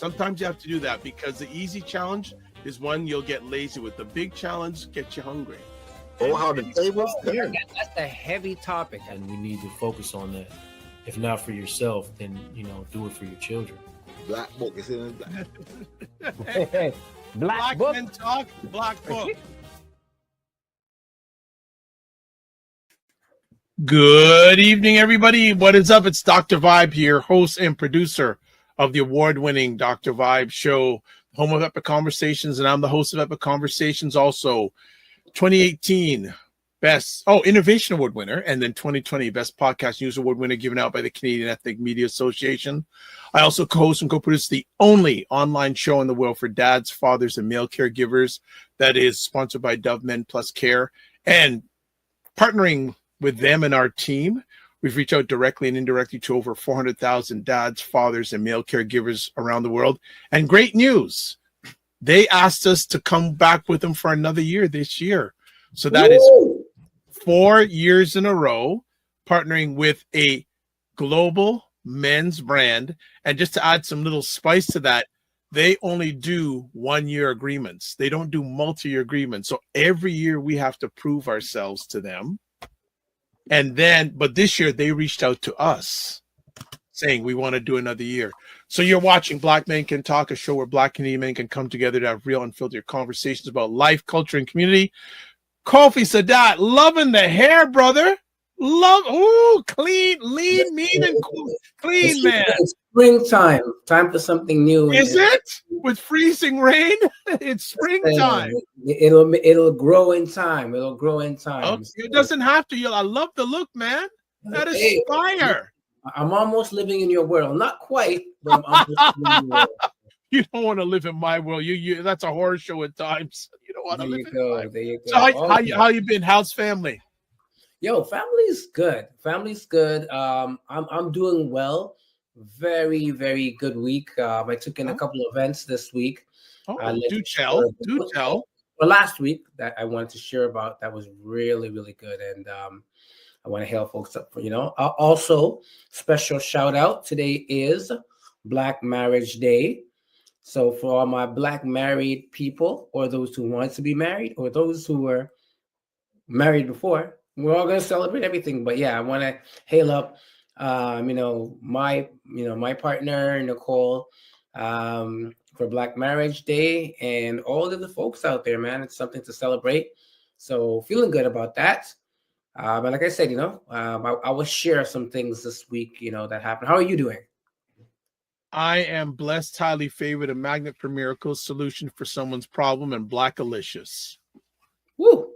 Sometimes you have to do that because the easy challenge is one you'll get lazy with. The big challenge gets you hungry. Oh, how the tables turn. That's a heavy topic, and we need to focus on that. If not for yourself, then do it for your children. Black book is in Hey, Black book. Men Talk, Black Book. Good evening, everybody. What is up? It's Dr. Vibe here, host and producer of the award-winning Dr. Vibe show, home of Epic Conversations, and I'm the host of Epic Conversations, also 2018 Innovation Award winner, and then 2020 Best Podcast News Award winner given out by the Canadian Ethnic Media Association. I also co-host and co-produce the only online show in the world for dads, fathers, and male caregivers that is sponsored by Dove Men Plus Care. And partnering with them and our team, we've reached out directly and indirectly to over 400,000 dads, fathers, and male caregivers around the world. And great news, they asked us to come back with them for another year this year. So that is 4 years in a row, partnering with a global men's brand. And just to add some little spice to that, they only do 1 year agreements. They don't do multi-year agreements. So every year we have to prove ourselves to them. And then, but this year they reached out to us saying we want to do another year. So you're watching Black Men Can Talk, a show where Black Canadian men can come together to have real unfiltered conversations about life, culture, and community. Kofi Sadat, loving the hair, brother. Clean, lean, mean, and cool. Clean, man. It's springtime. Time for something new. Is it? With freezing rain? It's springtime. It'll grow in time. It'll grow in time. Okay. It doesn't have to. I love the look, man. That is fire. I'm almost living in your world. Not quite, but I'm almost living in your world. You don't want to live in my world. You that's a horror show at times. You don't want to live in my world. There you go. So how you been? How's family? Yo, family's good. Family's good. I'm doing well. Very, very good week. I took in a couple of events this week. Do tell. Well, last week that I wanted to share about that was really, really good. And I want to hail folks up for, also special shout out. Today is Black Marriage Day. So for all my Black married people, or those who want to be married, or those who were married before, we're all going to celebrate everything. But yeah, I want to hail up, my partner, Nicole, for Black Marriage Day, and all of the folks out there, man. It's something to celebrate. So feeling good about that. But like I said, I will share some things this week, that happened. How are you doing? I am blessed, highly favored, a magnet for miracles, solution for someone's problem, and Blackalicious. Woo!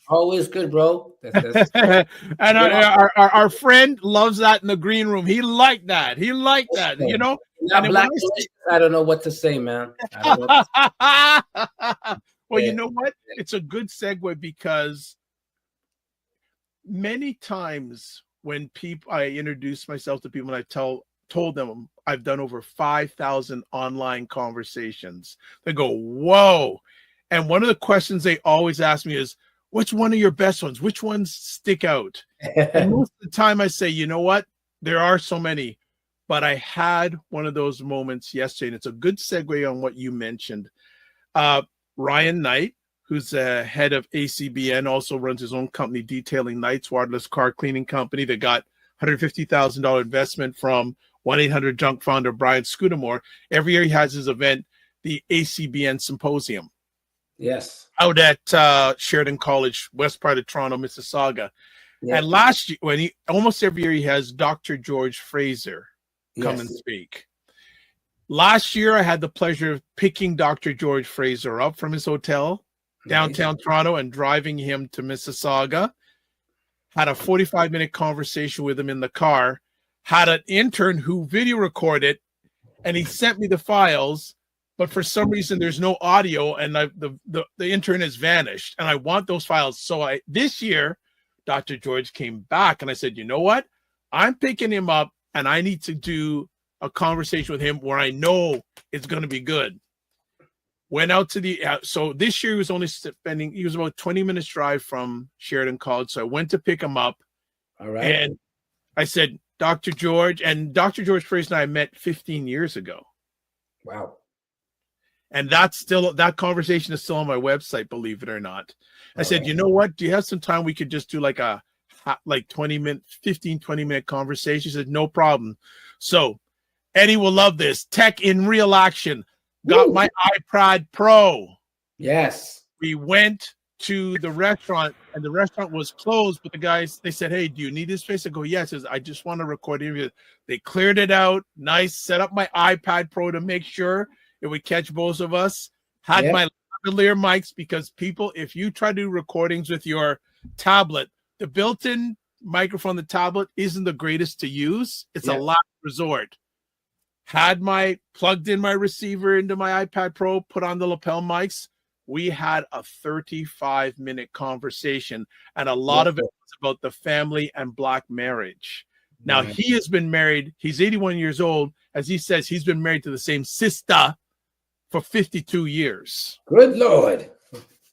Always good, bro. That's and our friend loves that in the green room. He liked that. Not Black. I don't know what to say, man. Well, you know what? It's a good segue because many times when I introduce myself to people and I told them I've done over 5,000 online conversations, they go, whoa. And one of the questions they always ask me is, which one of your best ones? Which ones stick out? And most of the time I say, you know what? There are so many, but I had one of those moments yesterday, and it's a good segue on what you mentioned. Ryan Knight, who's the head of ACBN, also runs his own company, Detailing Knights, wireless car cleaning company that got $150,000 investment from 1-800-JUNK founder Brian Scudamore. Every year he has his event, the ACBN Symposium. Yes. Out at Sheridan College, west part of Toronto, Mississauga. Yeah. And last year, almost every year he has Dr. George Fraser come and speak. Last year, I had the pleasure of picking Dr. George Fraser up from his hotel downtown Toronto and driving him to Mississauga. Had a 45-minute conversation with him in the car. Had an intern who video recorded, and he sent me the files. But for some reason, there's no audio, and the intern has vanished. And I want those files. So this year, Dr. George came back, and I said, you know what? I'm picking him up, and I need to do a conversation with him where I know it's going to be good. Went out to so this year he was he was about 20 minutes drive from Sheridan College. So I went to pick him up. All right. And I said, Dr. George, and Dr. George Price and I met 15 years ago. Wow. And that conversation is still on my website, believe it or not. I said, right. you know what? Do you have some time? We could just do like a 20 minute conversation. He said, no problem. So Eddy will love this. Tech in real action. Got my iPad Pro. Yes. We went to the restaurant and the restaurant was closed, but the guys, they said, hey, do you need this space? I go, yes. I just want to record it. They cleared it out. Nice. Set up my iPad Pro to make sure it would catch both of us. Had my lavalier mics, because people, if you try to do recordings with your tablet, the built-in microphone, the tablet isn't the greatest to use. It's a last resort. Had plugged in my receiver into my iPad Pro, put on the lapel mics. We had a 35-minute conversation, and a lot of it was about the family and Black marriage. Now, he has been married. He's 81 years old. As he says, he's been married to the same sister for 52 years. Good Lord.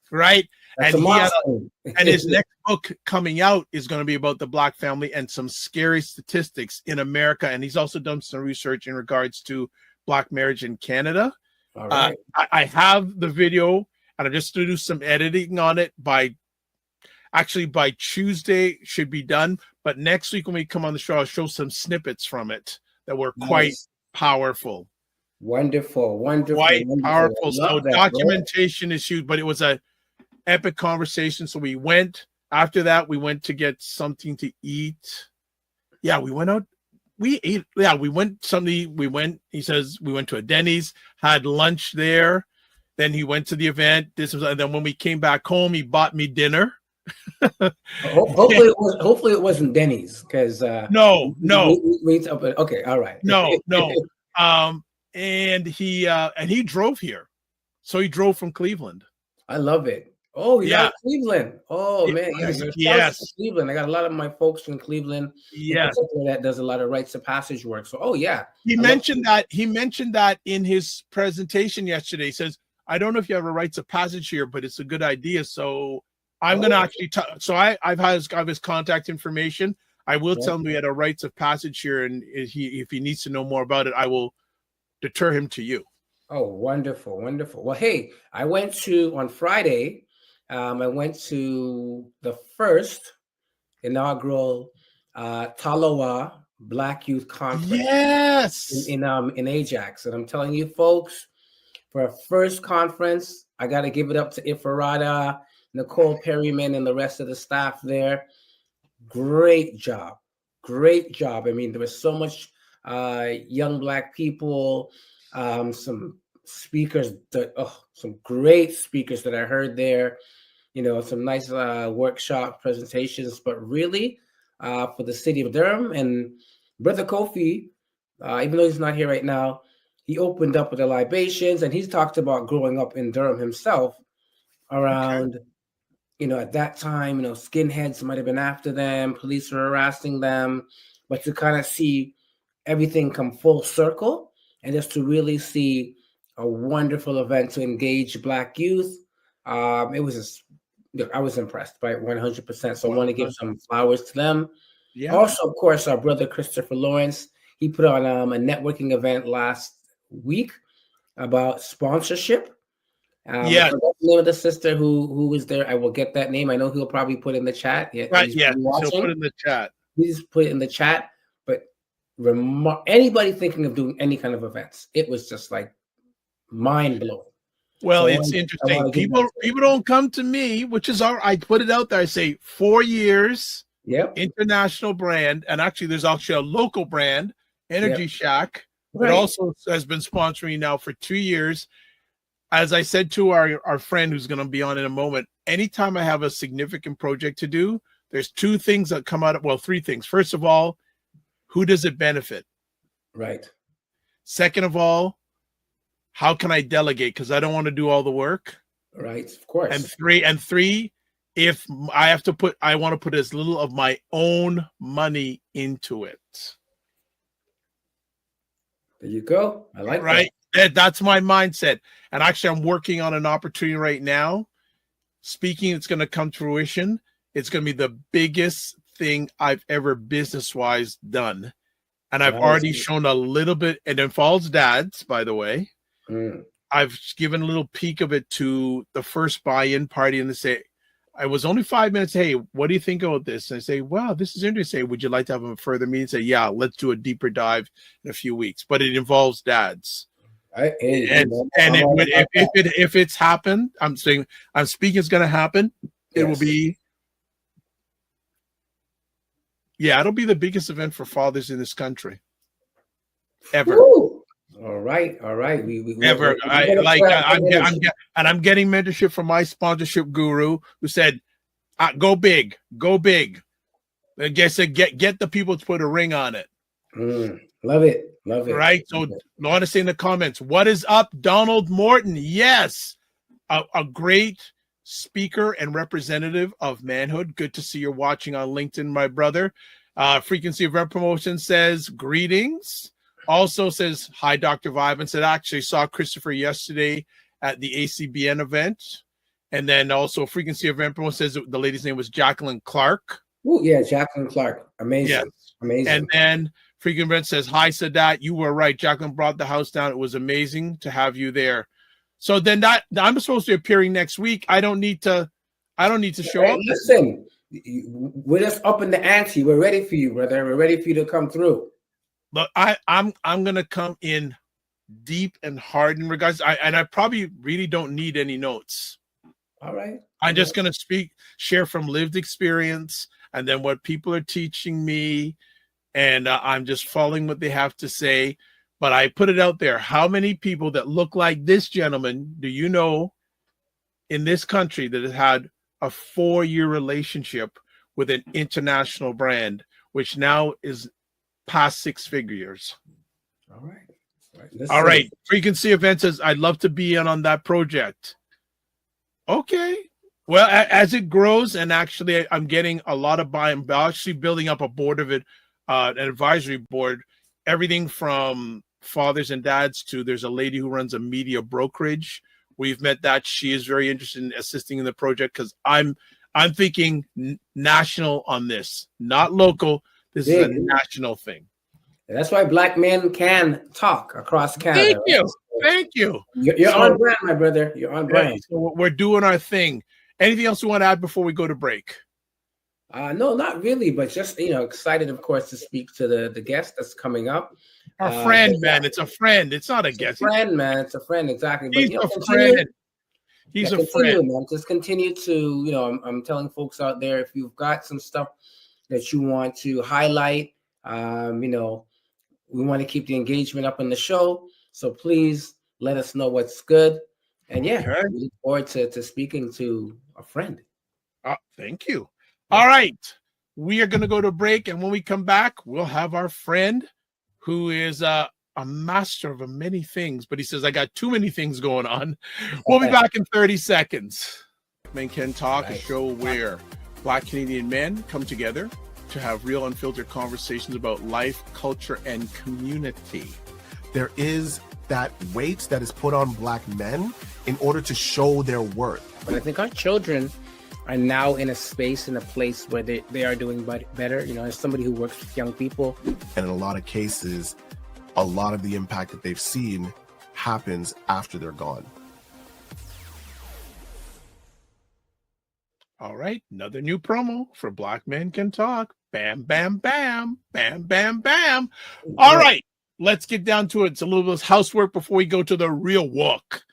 Right? That's and his next book coming out is going to be about the Black family and some scary statistics in America. And he's also done some research in regards to Black marriage in Canada. All right. I have the video, and I'm just going to do some editing on it by Tuesday should be done. But next week when we come on the show, I'll show some snippets from it that were quite powerful. Wonderful. Quite powerful. So documentation is huge, but it was a epic conversation. So we went, after that, we went to get something to eat. Yeah, we went out. We ate. Yeah, we went he says we went to a Denny's, had lunch there. Then he went to the event. And then when we came back home, he bought me dinner. Hopefully it wasn't Denny's, because no. Okay, all right. No. And he drove here. So he drove from Cleveland. I love it. Oh, yeah, Cleveland. Oh, man. Yes. Cleveland. I got a lot of my folks in Cleveland. Yes. That does a lot of rites of passage work. So, He mentioned that in his presentation yesterday. He says, I don't know if you have a rites of passage here, but it's a good idea. So I'm going to actually I've his contact information. I will tell him we had a rites of passage here, and if he needs to know more about it, I will deter him to you. Oh, wonderful. Well, hey, I went on Friday, I went to the first inaugural Taloa Black Youth Conference. Yes. In Ajax. And I'm telling you, folks, for a first conference, I got to give it up to Ifarada, Nicole Perryman, and the rest of the staff there. Great job. I mean, there was so much young Black people, some speakers, some great speakers that I heard there, some nice workshop presentations, but really for the city of Durham. And Brother Kofi, even though he's not here right now, he opened up with the libations, and he's talked about growing up in Durham himself around, at that time, skinheads might have been after them, police were harassing them, but to kind of see everything come full circle, and just to really see a wonderful event to engage Black youth. I was impressed by it 100%. So I want to give some flowers to them. Yeah. Also, of course, our brother Christopher Lawrence, he put on a networking event last week about sponsorship. Yeah. The name of the sister who was there, I will get that name. I know he'll probably put in the chat. Yeah, right. Yeah, he'll put in the chat. Please put it in the chat. But anybody thinking of doing any kind of events, it was just like mind blowing. Well, so it's interesting. People don't come to me, which is I put it out there. I say 4 years. Yep. International brand, and actually, there's actually a local brand, Energy Shack, right, that also has been sponsoring now for 2 years. As I said to our friend who's going to be on in a moment, anytime I have a significant project to do, there's two things that come out of, well, three things. First of all, who does it benefit? Right. Second of all, how can I delegate? Because I don't want to do all the work. Right, of course. And three, if I have to I want to put as little of my own money into it. There you go. I like right. That's my mindset. And actually, I'm working on an opportunity right now. Speaking, it's going to come to fruition. It's going to be the biggest thing I've ever business-wise done. And I've already shown a little bit. It involves dads, by the way. I've given a little peek of it to the first buy-in party, and they say, I was only 5 minutes. Hey, what do you think about this? And I say, wow, this is interesting. Would you like to have a further meeting? Say, yeah, let's do a deeper dive in a few weeks. But it involves dads. If it's happened, I'm speaking it's going to happen. It will be, it'll be the biggest event for fathers in this country ever. Woo! All right. I'm getting mentorship from my sponsorship guru who said, "Go big, go big." I guess get the people to put a ring on it. Love it. Right. So, I want to say in the comments, what is up, Donald Morton? Yes, a great speaker and representative of manhood. Good to see you're watching on LinkedIn, my brother. Frequency Event Promotion says greetings. Also says hi, Dr. Vibe, and said actually saw Christopher yesterday at the ACBN event. And then also Frequency Event Promotion says the lady's name was Jacqueline Clark. Oh yeah, Jacqueline Clark. Amazing. Yes. Amazing. And then Frequent Event says hi, Sadat. You were right. Jacqueline brought the house down. It was amazing to have you there. So then that I'm supposed to be appearing next week. I don't need to show up. Listen, we're just up in the ante. We're ready for you, brother. We're ready for you to come through. But I'm gonna come in deep and hard in regards. I probably really don't need any notes. All right. I'm just gonna share from lived experience, and then what people are teaching me, and I'm just following what they have to say. But I put it out there. How many people that look like this gentleman do you know in this country that has had a 4-year relationship with an international brand, which now is past 6 figures? All right. Frequency Event says, I'd love to be in on that project. Okay. Well, as it grows, and actually I'm getting a lot of buy-in, actually building up a board of it, an advisory board, everything from fathers and dads to there's a lady who runs a media brokerage. We've met that. She is very interested in assisting in the project because I'm thinking national on this, not local. This is a national thing. And that's why Black men can talk across Canada. Thank you. You're on brand, my brother. You're on brand. So we're doing our thing. Anything else you want to add before we go to break? No, not really, but just, excited, of course, to speak to the guest that's coming up. Our friend, man. It's a friend. It's not a guest. It's a friend, man. It's a friend, exactly. He's a friend. He's a friend. Man. Just continue to, I'm telling folks out there, if you've got some stuff that you want to highlight, we want to keep the engagement up in the show. So please let us know what's good. And we look forward to speaking to a friend. Thank you. All right. We are going to go to break. And when we come back, we'll have our friend who is a master of many things. But he says, I got too many things going on. We'll be back in 30 seconds. Men Can Talk, a show where Black Canadian men come together to have real unfiltered conversations about life, culture, and community. There is that weight that is put on Black men in order to show their worth. But I think our children are now in a space, in a place where they are doing better. As somebody who works with young people. And in a lot of cases, a lot of the impact that they've seen happens after they're gone. All right, another new promo for Black Men Can Talk. Bam, bam, bam, bam, bam, bam. All right, let's get down to it. It's a little bit of housework before we go to the real work.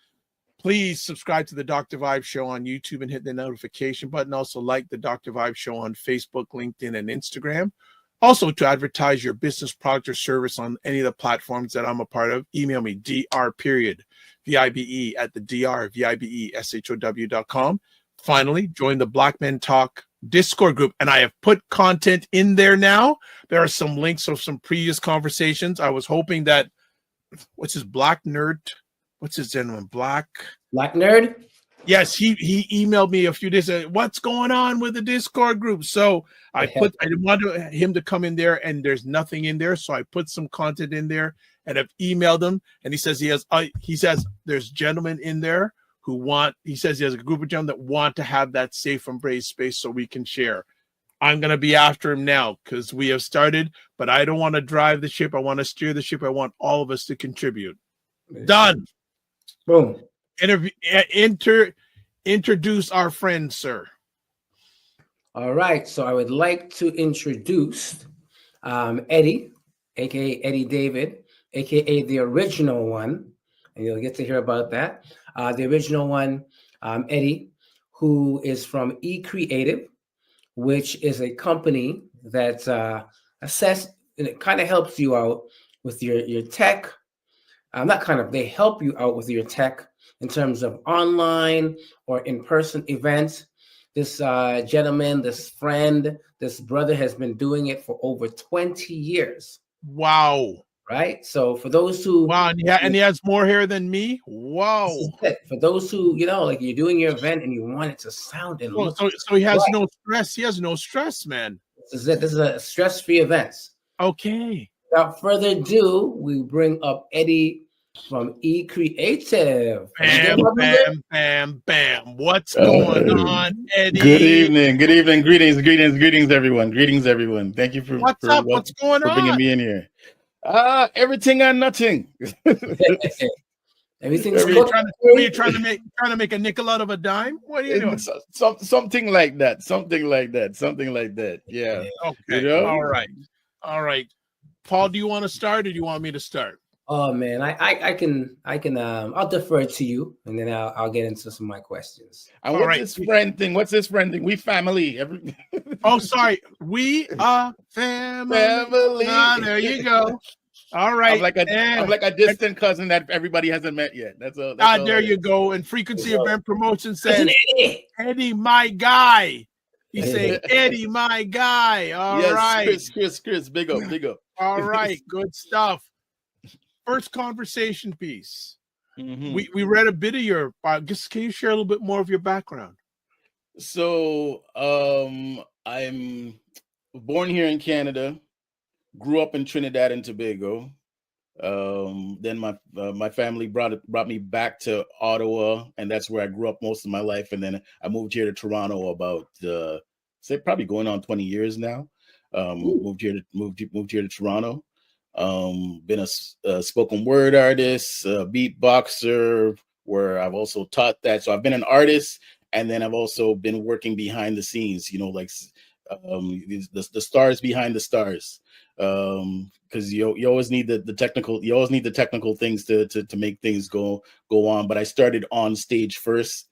Please subscribe to the Dr. Vibe Show on YouTube and hit the notification button. Also like the Dr. Vibe Show on Facebook, LinkedIn, and Instagram. Also, to advertise your business, product, or service on any of the platforms that I'm a part of, email me, dr.vibe@thedrvibeshow.com. Finally, join the Black Men Talk Discord group, and I have put content in there now. There are some links of some previous conversations. I was hoping that, what's his Black Nerd? What's his gentleman? Black Nerd? Yes, he emailed me a few days ago. What's going on with the Discord group? So I didn't want him to come in there, and there's nothing in there. So I put some content in there, and I've emailed him, and he says there's gentlemen in there who he says he has a group of gentlemen that want to have that safe embrace space so we can share. I'm going to be after him now because we have started, but I don't want to drive the ship. I want to steer the ship. I want all of us to contribute. Done. Boom. Introduce our friend, sir. All right. So I would like to introduce Eddy, aka Eddy David, aka the original one, and you'll get to hear about that. The original one, Eddy, who is from eCreativ, which is a company that it kind of helps you out with your tech. They help you out with your tech in terms of online or in-person events. This gentleman, this friend, this brother has been doing it for over 20 years. Wow. Right? So for those who... Wow, and he has more hair than me? Wow. For those who, like you're doing your event and you want it to sound and look... So he has no stress. He has no stress, man. This is it. This is a stress-free event. Okay. Without further ado, we bring up Eddy from eCreativ. Bam, bam, bam, bam. What's going on, Eddy? Good evening. Greetings, everyone. Thank you for what's up? What's going on? Bringing me in here. Everything and nothing. Everything's are you trying to make a nickel out of a dime? What are you doing? Something like that. Yeah. Okay. All right. Paul, do you want to start or do you want me to start? Oh man, I can I'll defer to you and then I'll get into some of my questions. And what's this friend thing? We family. Oh, sorry. We are family. Ah, there you go. All right. I'm like a distant cousin that everybody hasn't met yet. That's there you go. And Frequency Event Promotion says, Eddy, my guy. He's saying, Eddy, my guy. All right. Chris, big up. All right, good stuff. First conversation piece. Mm-hmm. We read a bit of your. Can you share a little bit more of your background? So, I'm born here in Canada, grew up in Trinidad and Tobago. Then my family brought me back to Ottawa, and that's where I grew up most of my life. And then I moved here to Toronto about probably going on 20 years now. Moved here to Toronto. Been a spoken word artist, a beatboxer, where I've also taught that. So I've been an artist, and then I've also been working behind the scenes, like the stars behind the stars. Because you always need the technical things to make things go on. But I started on stage first,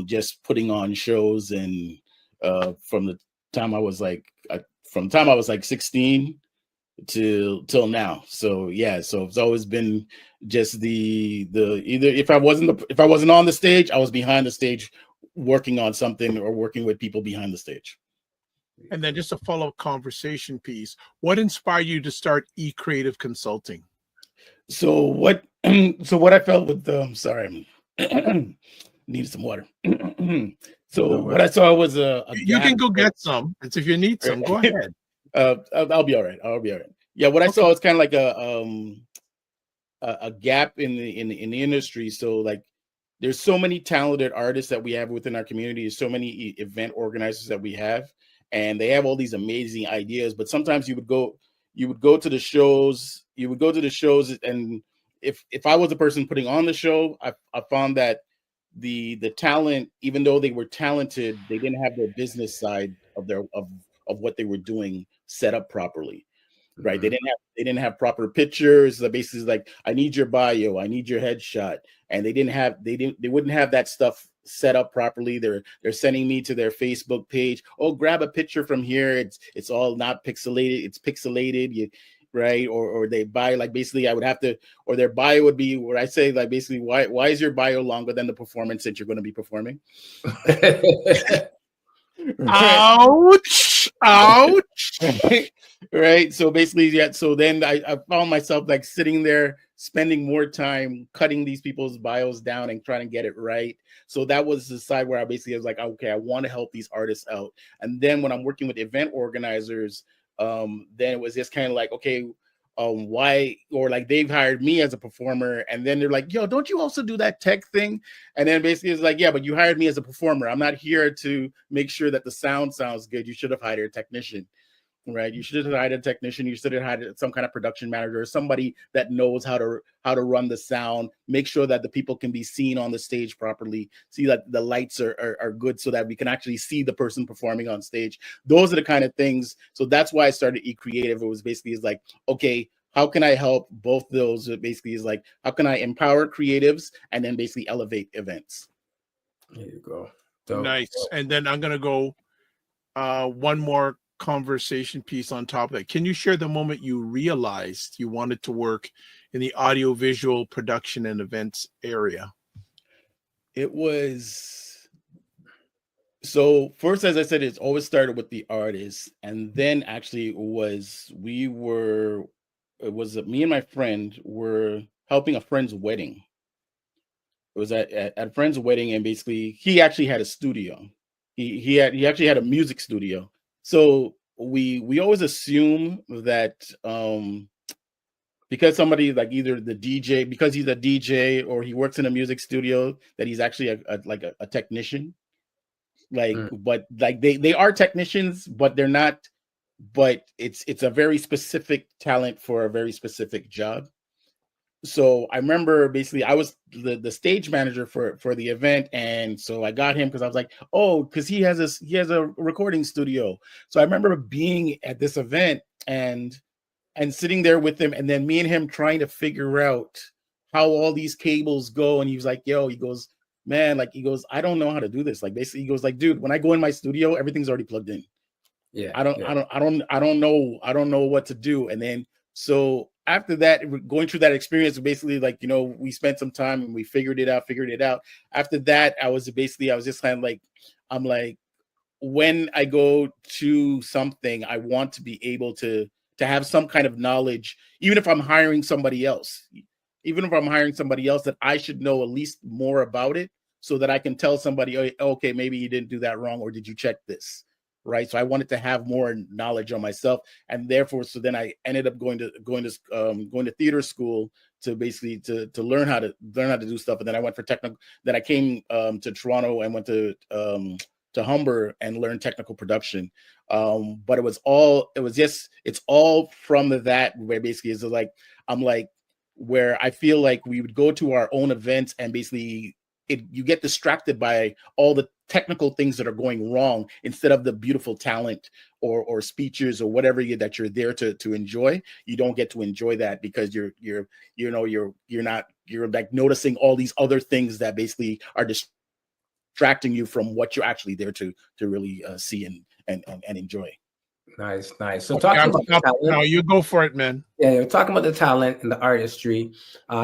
just putting on shows, and from the time I was like 16 till now. So yeah, so it's always been just the either if I wasn't on the stage, I was behind the stage working on something or working with people behind the stage. And then just a follow-up conversation piece. What inspired you to start eCreativ Consulting? So what I felt with sorry, I'm needed some water. So what I saw was you can go get some. It's if you need some, go ahead. I'll be all right. Yeah, what I saw was kind of like a gap in the industry. So like, there's so many talented artists that we have within our community. There's so many event organizers that we have, and they have all these amazing ideas. But sometimes you would go to the shows. And if I was the person putting on the show, I found that the talent, even though they were talented, they didn't have their business side of what they were doing set up properly, right? Mm-hmm. They didn't have proper pictures. The basically like, I need your bio, I need your headshot, and they wouldn't have that stuff set up properly. They're sending me to their Facebook page. Oh, grab a picture from here. It's all not pixelated. It's pixelated. Right? Or they buy, like, basically I would have to, or their bio would be where I say, like, basically, why is your bio longer than the performance that you're going to be performing? Ouch. Right. So basically, yeah. So then I found myself like sitting there, spending more time cutting these people's bios down and trying to get it right. So that was the side where I was like, okay, I want to help these artists out. And then when I'm working with event organizers, then it was just kind of like, okay, why, or like they've hired me as a performer, and then they're like, yo, don't you also do that tech thing? And then basically it's like, yeah, but you hired me as a performer. I'm not here to make sure that the sound sounds good. You should have hired a technician. Right, you should have hired a technician. You should have had some kind of production manager, or somebody that knows how to run the sound, make sure that the people can be seen on the stage properly, see that the lights are good, so that we can actually see the person performing on stage. Those are the kind of things. So that's why I started eCreativ. It was basically is like, okay, how can I help both those? It basically is like, how can I empower creatives and then basically elevate events? There you go. Nice. And then I'm gonna go one more conversation piece on top of that. Can you share the moment you realized you wanted to work in the audio visual production and events area? It was, so first, as I said, it's always started with the artist, and then actually it was me and my friend were helping a friend's wedding. It was at a friend's wedding, and basically he actually had a studio. He actually had a music studio. So we always assume that because somebody like either the DJ, because he's a DJ or he works in a music studio, that he's actually a technician. Like, but like they are technicians, but they're not. But it's a very specific talent for a very specific job. So I remember basically I was the stage manager for the event, and so I got him because I was like, oh, because he has a recording studio. So I remember being at this event and sitting there with him, and then me and him trying to figure out how all these cables go. And he was like, yo, he goes, man, like he goes, I don't know how to do this. Like basically he goes like, dude, when I go in my studio, everything's already plugged in. Yeah. I don't know what to do. And then so after that, going through that experience, basically like, you know, we spent some time and we figured it out. After that, I was just kind of like, I'm like, when I go to something, I want to be able to have some kind of knowledge, even if I'm hiring somebody else, that I should know at least more about it, so that I can tell somebody, oh, okay, maybe you didn't do that wrong, or did you check this? Right. So I wanted to have more knowledge on myself. And therefore, so then I ended up going to theater school to basically to learn how to do stuff. And then I went for technical. Then I came to Toronto and went to Humber and learned technical production. But it's all from that, where basically is like, I'm like, where I feel like we would go to our own events and basically you get distracted by all the technical things that are going wrong instead of the beautiful talent or speeches or whatever that you're there to enjoy. You don't get to enjoy that because you're like noticing all these other things that basically are distracting you from what you're actually there to really see and enjoy. Nice. So talking about the talent, no, you go for it, man. Yeah, we're talking about the talent and the artistry.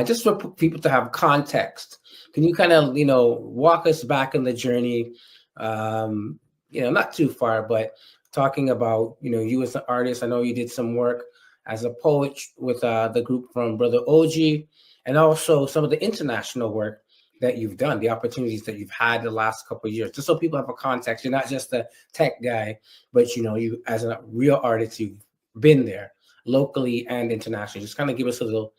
Just for people to have context, can you kind of, walk us back in the journey? Not too far, but talking about, you as an artist. I know you did some work as a poet with the group from Brother OG, and also some of the international work that you've done, the opportunities that you've had the last couple of years, just so people have a context. You're not just a tech guy, but you as a real artist, you've been there locally and internationally. Just kind of give us a little,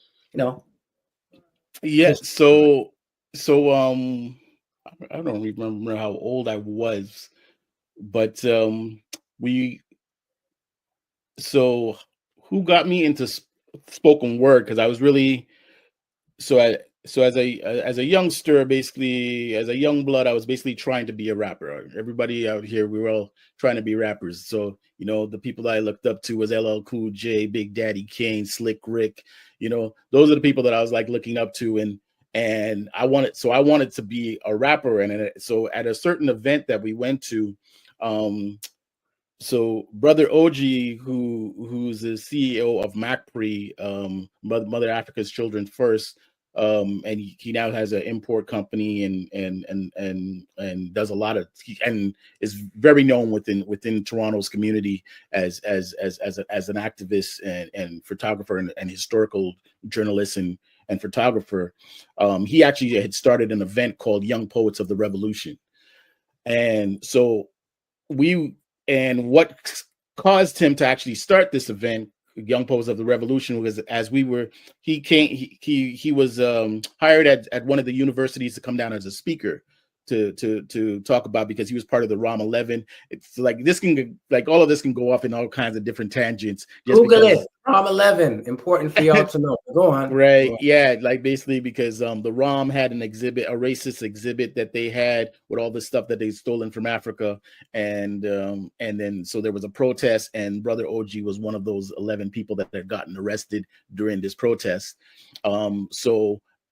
Yeah. So I don't remember how old I was, but who got me into spoken word? Because I was really as a youngster, basically as a young blood, I was basically trying to be a rapper. Everybody out here, we were all trying to be rappers. So the people that I looked up to was LL Cool J, Big Daddy Kane, Slick Rick. Those are the people that I was like looking up to, and I wanted to be a rapper. And so at a certain event that we went to, so Brother OG, who's the CEO of MacPre, Mother Africa's Children First, and he now has an import company and does a lot of, and is very known within Toronto's community as an activist and photographer and historical journalist and photographer. He actually had started an event called Young Poets of the Revolution, and so what caused him to actually start this event Young Poets of the Revolution, was as we were, he was hired at one of the universities to come down as a speaker to talk about, because he was part of the ROM 11. It's like this can, like all of this can go off in all kinds of different tangents. Google it. ROM 11, important for y'all to know. Go on. Right. Go on. Yeah. Like basically because the ROM had an exhibit, a racist exhibit that they had with all the stuff that they stolen from Africa. And then so there was a protest, and Brother OG was one of those 11 people that had gotten arrested during this protest.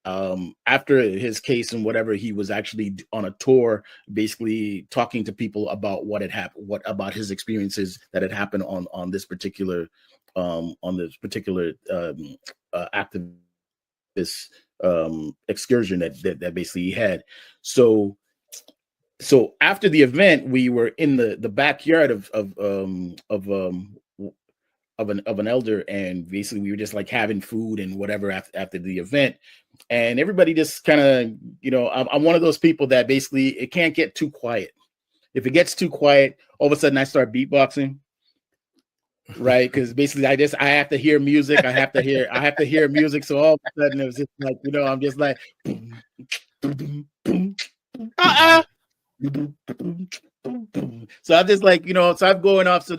After his case and whatever, he was actually on a tour, basically talking to people about what had happened, about his experiences that had happened on this particular activist excursion that basically he had. So after the event, we were in the backyard of an elder, and basically we were just like having food and whatever after the event, and everybody just kind of, I'm one of those people that basically it can't get too quiet. If it gets too quiet, all of a sudden I start beatboxing, right? Because basically I have to hear music. I have to hear music. So all of a sudden it was just like, I'm just like so I'm just like, so I'm going off. So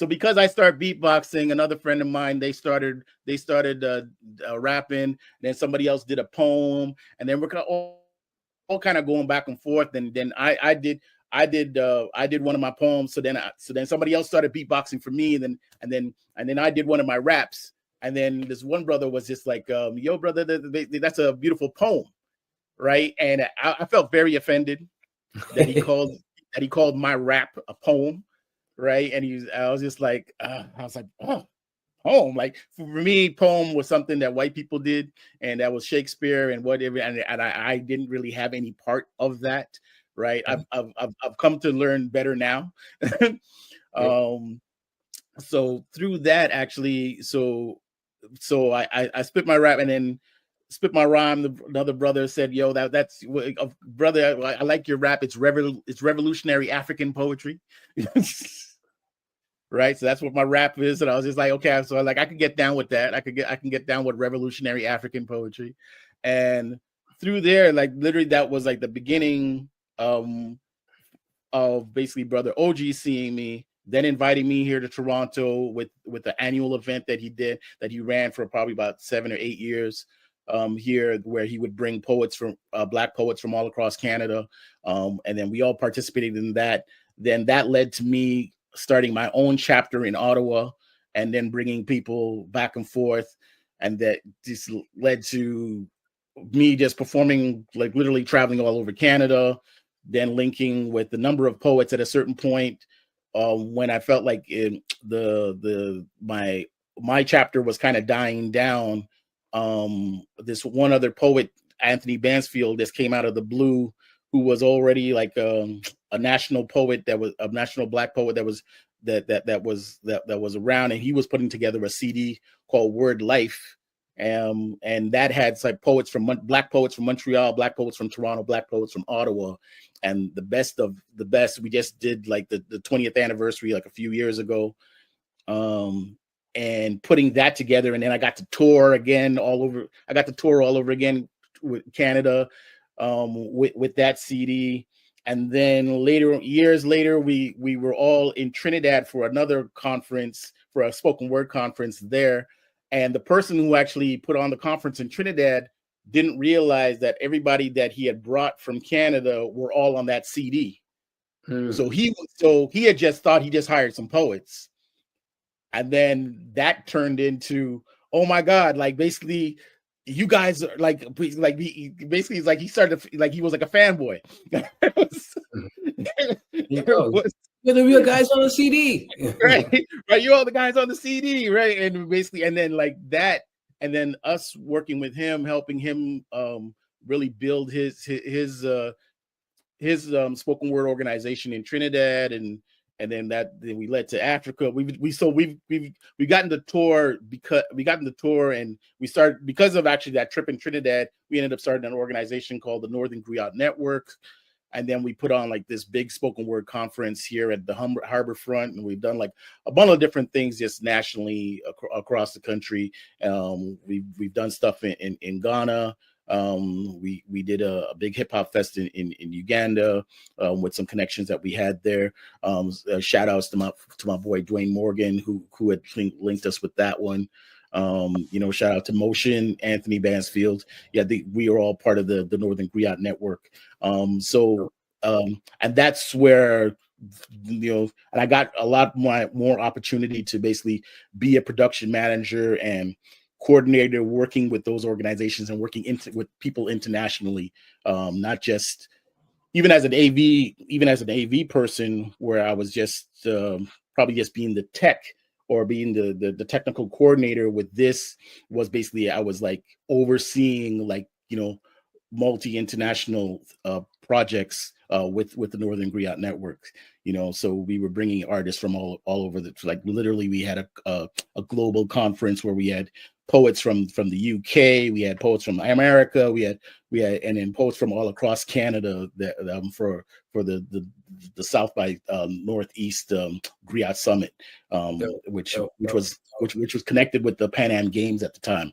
because I start beatboxing, another friend of mine, they started rapping. Then somebody else did a poem, and then we're kind of all kind of going back and forth. And then I did one of my poems. So then somebody else started beatboxing for me, and then I did one of my raps. And then this one brother was just like, yo, brother, that's a beautiful poem, right? And I felt very offended that he called my rap a poem, right? And I was just like, oh, poem. Like for me, poem was something that white people did, and that was Shakespeare and whatever. And I didn't really have any part of that, right? I've come to learn better now. So through that, actually, so I spit my rap, and then spit my rhyme. Another brother said, yo, that's brother, I like your rap. It's revolutionary African poetry. Right. So that's what my rap is. And I was just like, okay, so like I can get down with that. I can get down with revolutionary African poetry. And through there, like literally that was like the beginning of basically Brother OG seeing me, then inviting me here to Toronto with the annual event that he ran for probably about 7 or 8 years. Here, where he would bring poets from Black poets from all across Canada, and then we all participated in that. Then that led to me starting my own chapter in Ottawa, and then bringing people back and forth, and that just led to me just performing, like literally traveling all over Canada, then linking with the number of poets at a certain point, when I felt like my chapter was kind of dying down. This one other poet, Anthony Bansfield, just came out of the blue, who was already like a national poet, that was a national Black poet that was around, and he was putting together a CD called Word Life, and that had like poets from Black poets from Montreal, Black poets from Toronto, Black poets from Ottawa, and the best of the best. We just did like the 20th anniversary like a few years ago. And putting that together, and then I got to tour all over again with Canada, with that CD. And then years later, we were all in Trinidad for another conference, for a spoken word conference there. And the person who actually put on the conference in Trinidad didn't realize that everybody that he had brought from Canada were all on that CD. So he had just thought he just hired some poets. And then that turned into, oh my God, like basically you guys are like basically it's like he started like he was like a fanboy. You're the real guys on the CD. right. You're all the guys on the CD, right? And basically, and then like that, and then us working with him, helping him really build his spoken word organization in Trinidad, and then we led to Africa. We've gotten the tour and we started because of actually that trip in Trinidad. We ended up starting an organization called the Northern Griot Network, And then we put on like this big spoken word conference here at the Harbor Front, and we've done like a bundle of different things just nationally across the country. We've done stuff in Ghana. We did a big hip hop fest in Uganda with some connections that we had there. Shout outs to my boy Dwayne Morgan who had linked us with that one. Shout out to Motion, Anthony Bansfield. Yeah, we are all part of the Northern Griot Network. And that's where, and I got a lot more opportunity to basically be a production manager and coordinator, working with those organizations and working with people internationally, not just even as an AV person, where I was just probably just being the tech or being the technical coordinator. With this was basically I was like overseeing multi-international projects with the Northern Griot Network. So we were bringing artists from all over literally we had a global conference where we had poets from the UK, we had poets from America, we had and then poets from all across Canada for the South by Northeast Griot Summit, which was connected with the Pan Am Games at the time,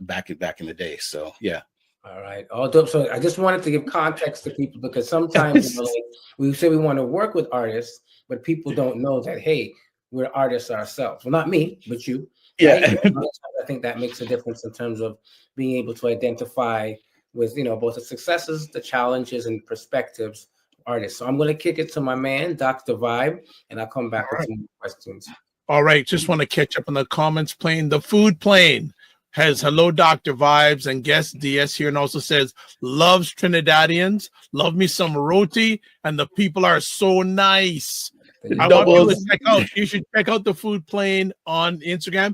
back in the day. So yeah. All right, all dope. So I just wanted to give context to people, because sometimes we say we want to work with artists, but people don't know that, hey, we're artists ourselves. Well, not me, but you. Yeah. Right? I think that makes a difference in terms of being able to identify with both the successes, the challenges, and perspectives of artists. So I'm going to kick it to my man, Dr. Vibe, and I'll come back with some more questions. All right, just want to catch up on the comments plane. The food plane has hello Dr. Vibes and guest DS here, and also says loves Trinidadians, love me some roti, and the people are so nice. I want you to check out. You should check out the food plane on Instagram.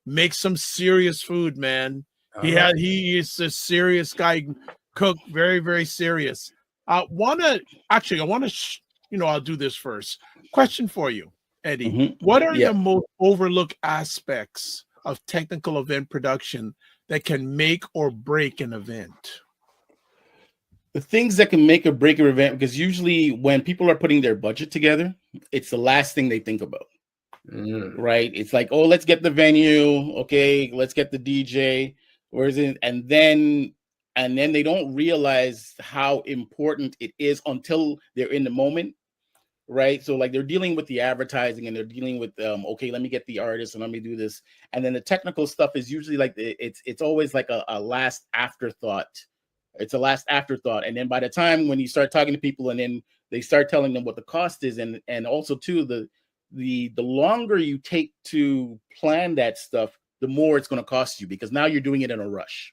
Make some serious food, man. He is a serious guy, cook, very, very serious. I'll do this first. Question for you, Eddie. Mm-hmm. What are the most overlooked aspects of technical event production that can make or break an event? The things that can make or break an event, because usually when people are putting their budget together, it's the last thing they think about. Right? It's like, oh, let's get the venue, okay, let's get the DJ, and then they don't realize how important it is until they're in the moment. Right. So like they're dealing with the advertising and they're dealing with okay, let me get the artist and let me do this. And then the technical stuff is usually like it's always like a last afterthought. It's a last afterthought. And then by the time when you start talking to people and then they start telling them what the cost is, and also too the longer you take to plan that stuff, the more it's going to cost you, because now you're doing it in a rush.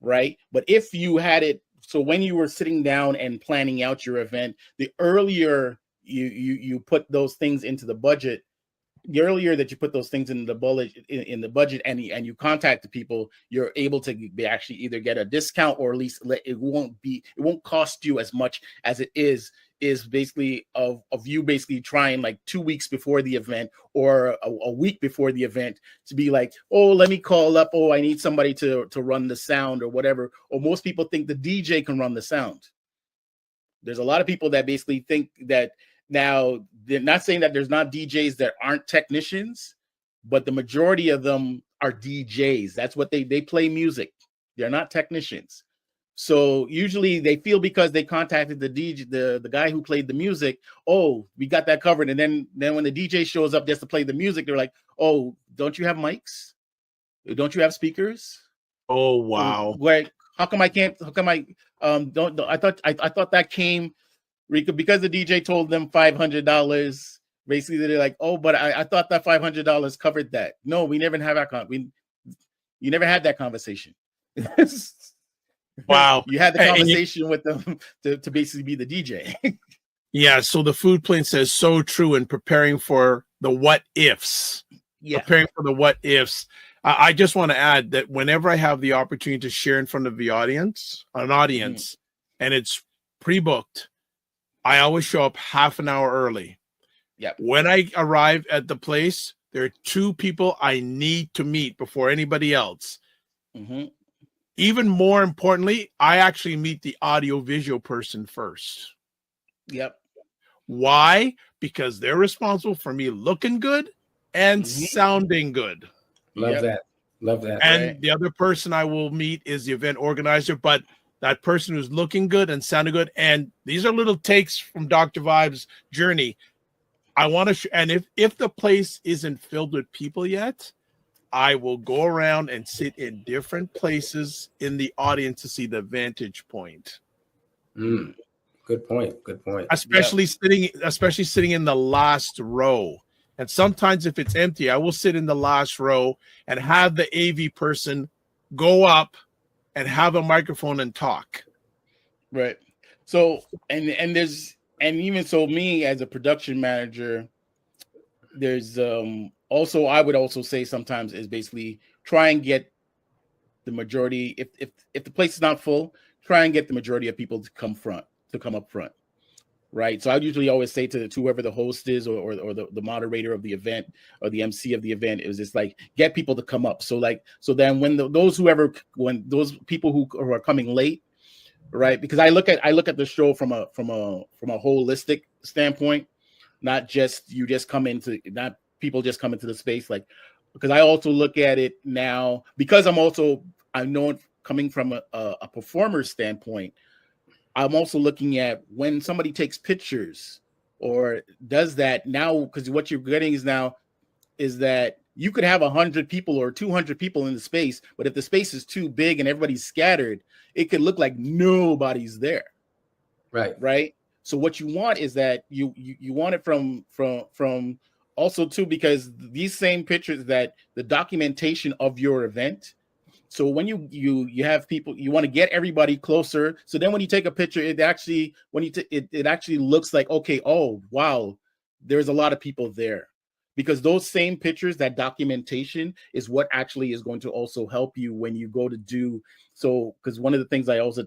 Right. But if you had it, so when you were sitting down and planning out your event, the earlier you put those things into the budget, the earlier that you put those things in the budget and you contact the people, you're able to actually either get a discount, or at least it won't cost you as much as it is basically of you basically trying like 2 weeks before the event or a week before the event to be like, oh, let me call up, oh, I need somebody to run the sound or whatever. Or most people think the DJ can run the sound. There's a lot of people that basically think that. Now, they're not saying that there's not DJs that aren't technicians, but the majority of them are DJs. That's what they play music. They're not technicians. So usually they feel because they contacted the DJ, the guy who played the music, oh, we got that covered. And then when the DJ shows up just to play the music, they're like, oh, don't you have mics? Don't you have speakers? Oh, wow. Like, how come I can't? How come I don't? I thought that came because the DJ told them $500. Basically, they're like, oh, but I thought that $500 covered that. No, we never have that. You never had that conversation. Wow. You had the conversation with them to basically be the DJ. Yeah. So the food plane says so true in preparing for the what ifs. Yeah. Preparing for the what ifs. I just want to add that whenever I have the opportunity to share in front of the audience, and it's pre-booked, I always show up half an hour early. Yep. When I arrive at the place, there are two people I need to meet before anybody else. Mm-hmm. even more importantly, I actually meet the audio visual person first. Yep. Why? Because they're responsible for me looking good and sounding good. Love that. Love that. And the other person I will meet is the event organizer, but that person who's looking good and sounding good. And these are little takes from Dr. Vibe's journey. I want to, and if the place isn't filled with people yet, I will go around and sit in different places in the audience to see the vantage point. Good point. Good point. Especially sitting in the last row. And sometimes if it's empty, I will sit in the last row and have the AV person go up and have a microphone and talk. Right. So and even so, me as a production manager, there's also, I would also say sometimes is basically try and get the majority, if the place is not full, try and get the majority of people to come up front. Right. So I usually always say to whoever the host is or the moderator of the event or the MC of the event, is just like, get people to come up. So then when those people who are coming late, right? Because I look at the show from a holistic standpoint, not just people just come into the space, like, because I also look at it now, because I know it coming from a performer standpoint. I'm also looking at when somebody takes pictures or does that now, because what you're getting is that you could have 100 people or 200 people in the space, but if the space is too big and everybody's scattered, it could look like nobody's there. Right. So what you want is that you want it from also too, because these same pictures, that the documentation of your event. So when you have people, you want to get everybody closer. So then when you take a picture, it actually looks like, okay, oh wow, there's a lot of people there, because those same pictures, that documentation is what actually is going to also help you when you go to do. So because one of the things I also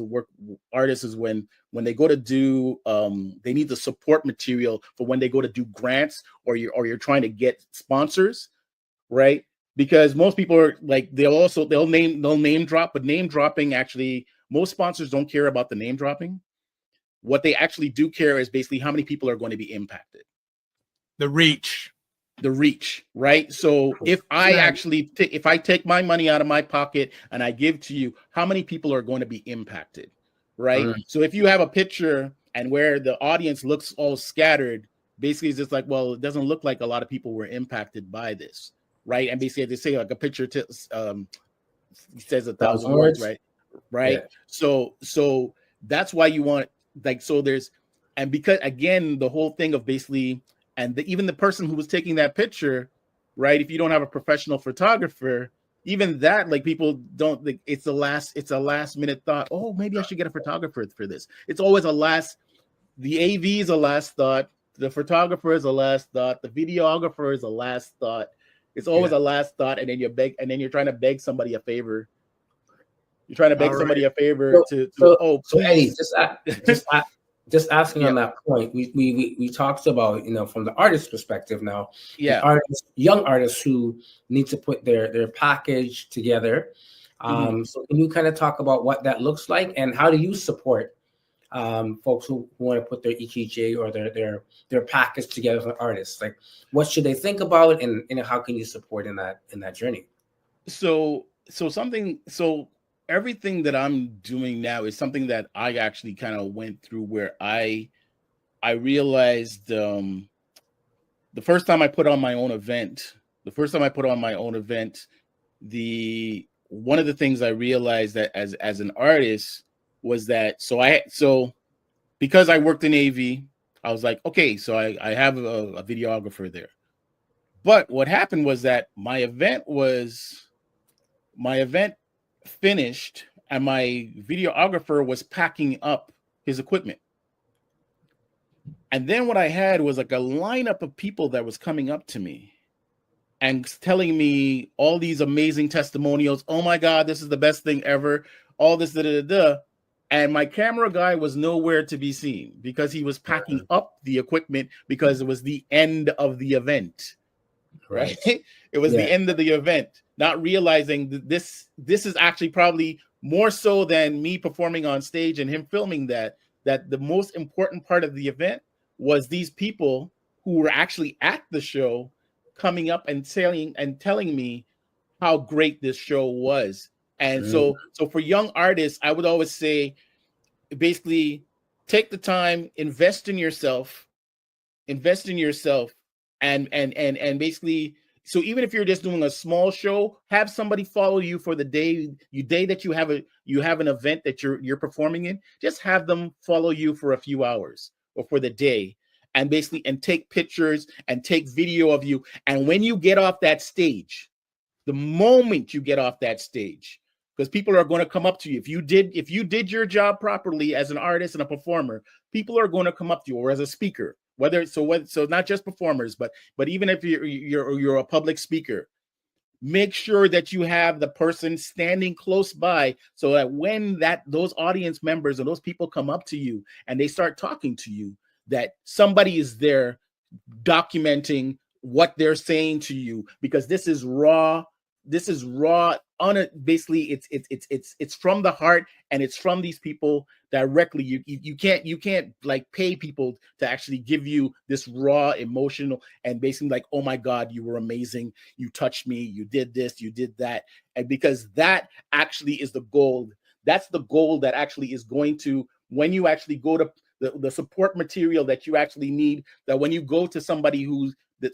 work with artists is when they go to do, they need the support material for when they go to do grants or you're trying to get sponsors, right? Because most people are like, they'll name drop, but name dropping, actually, most sponsors don't care about the name dropping. What they actually do care is basically how many people are going to be impacted. The reach, right? So if I take my money out of my pocket and I give to you, how many people are going to be impacted, right? So if you have a picture and where the audience looks all scattered, basically it's just like, well, it doesn't look like a lot of people were impacted by this. Right. And basically they say like a picture says 1,000 words, right? Yeah. So that's why you want, like, so there's, and because again, the whole thing of basically, and even the person who was taking that picture, right? If you don't have a professional photographer, even that, like, people don't think it's a last minute thought. Oh, maybe I should get a photographer for this. It's always the AV is a last thought. The photographer is a last thought. The videographer is a last thought. It's always a last thought, and then you're trying to beg somebody a favor. You're trying to beg somebody a favor So Eddie, just asking on that point. We talked about, from the artist perspective now. Yeah, young artists who need to put their package together. So can you kind of talk about what that looks like, and how do you support folks who want to put their EQJ or their package together for artists? Like, what should they think about, and how can you support in that journey? So everything that I'm doing now is something that I actually kind of went through, where I realized the first time I put on my own event, one of the things I realized that as an artist was that, because I worked in AV, I was like, okay, so I have a videographer there. But what happened was that my event finished and my videographer was packing up his equipment. And then what I had was like a lineup of people that was coming up to me and telling me all these amazing testimonials. Oh my God, this is the best thing ever. All this, And my camera guy was nowhere to be seen because he was packing up the equipment because it was the end of the event. right? It was the end of the event, not realizing that this is actually probably more so than me performing on stage and him filming that the most important part of the event was these people who were actually at the show coming up and telling me how great this show was. And so for young artists, I would always say, basically, take the time, invest in yourself, and basically, so even if you're just doing a small show, have somebody follow you for the day that you have an event that you're performing in. Just have them follow you for a few hours or for the day, and basically take pictures and take video of you. And when you get off that stage, the moment you get off that stage, because people are going to come up to you. If you did your job properly as an artist and a performer, people are going to come up to you, or as a speaker, so not just performers, but even if you're a public speaker, make sure that you have the person standing close by, so that when those audience members or those people come up to you and they start talking to you, that somebody is there documenting what they're saying to you, because this is raw. Basically, it's from the heart, and it's from these people directly. You can't like pay people to actually give you this raw emotional and basically like, oh my God, you were amazing, you touched me, you did this, you did that. And because that actually is the gold. That's the gold that actually is going to, when you actually go to the support material that you actually need, that when you go to somebody who has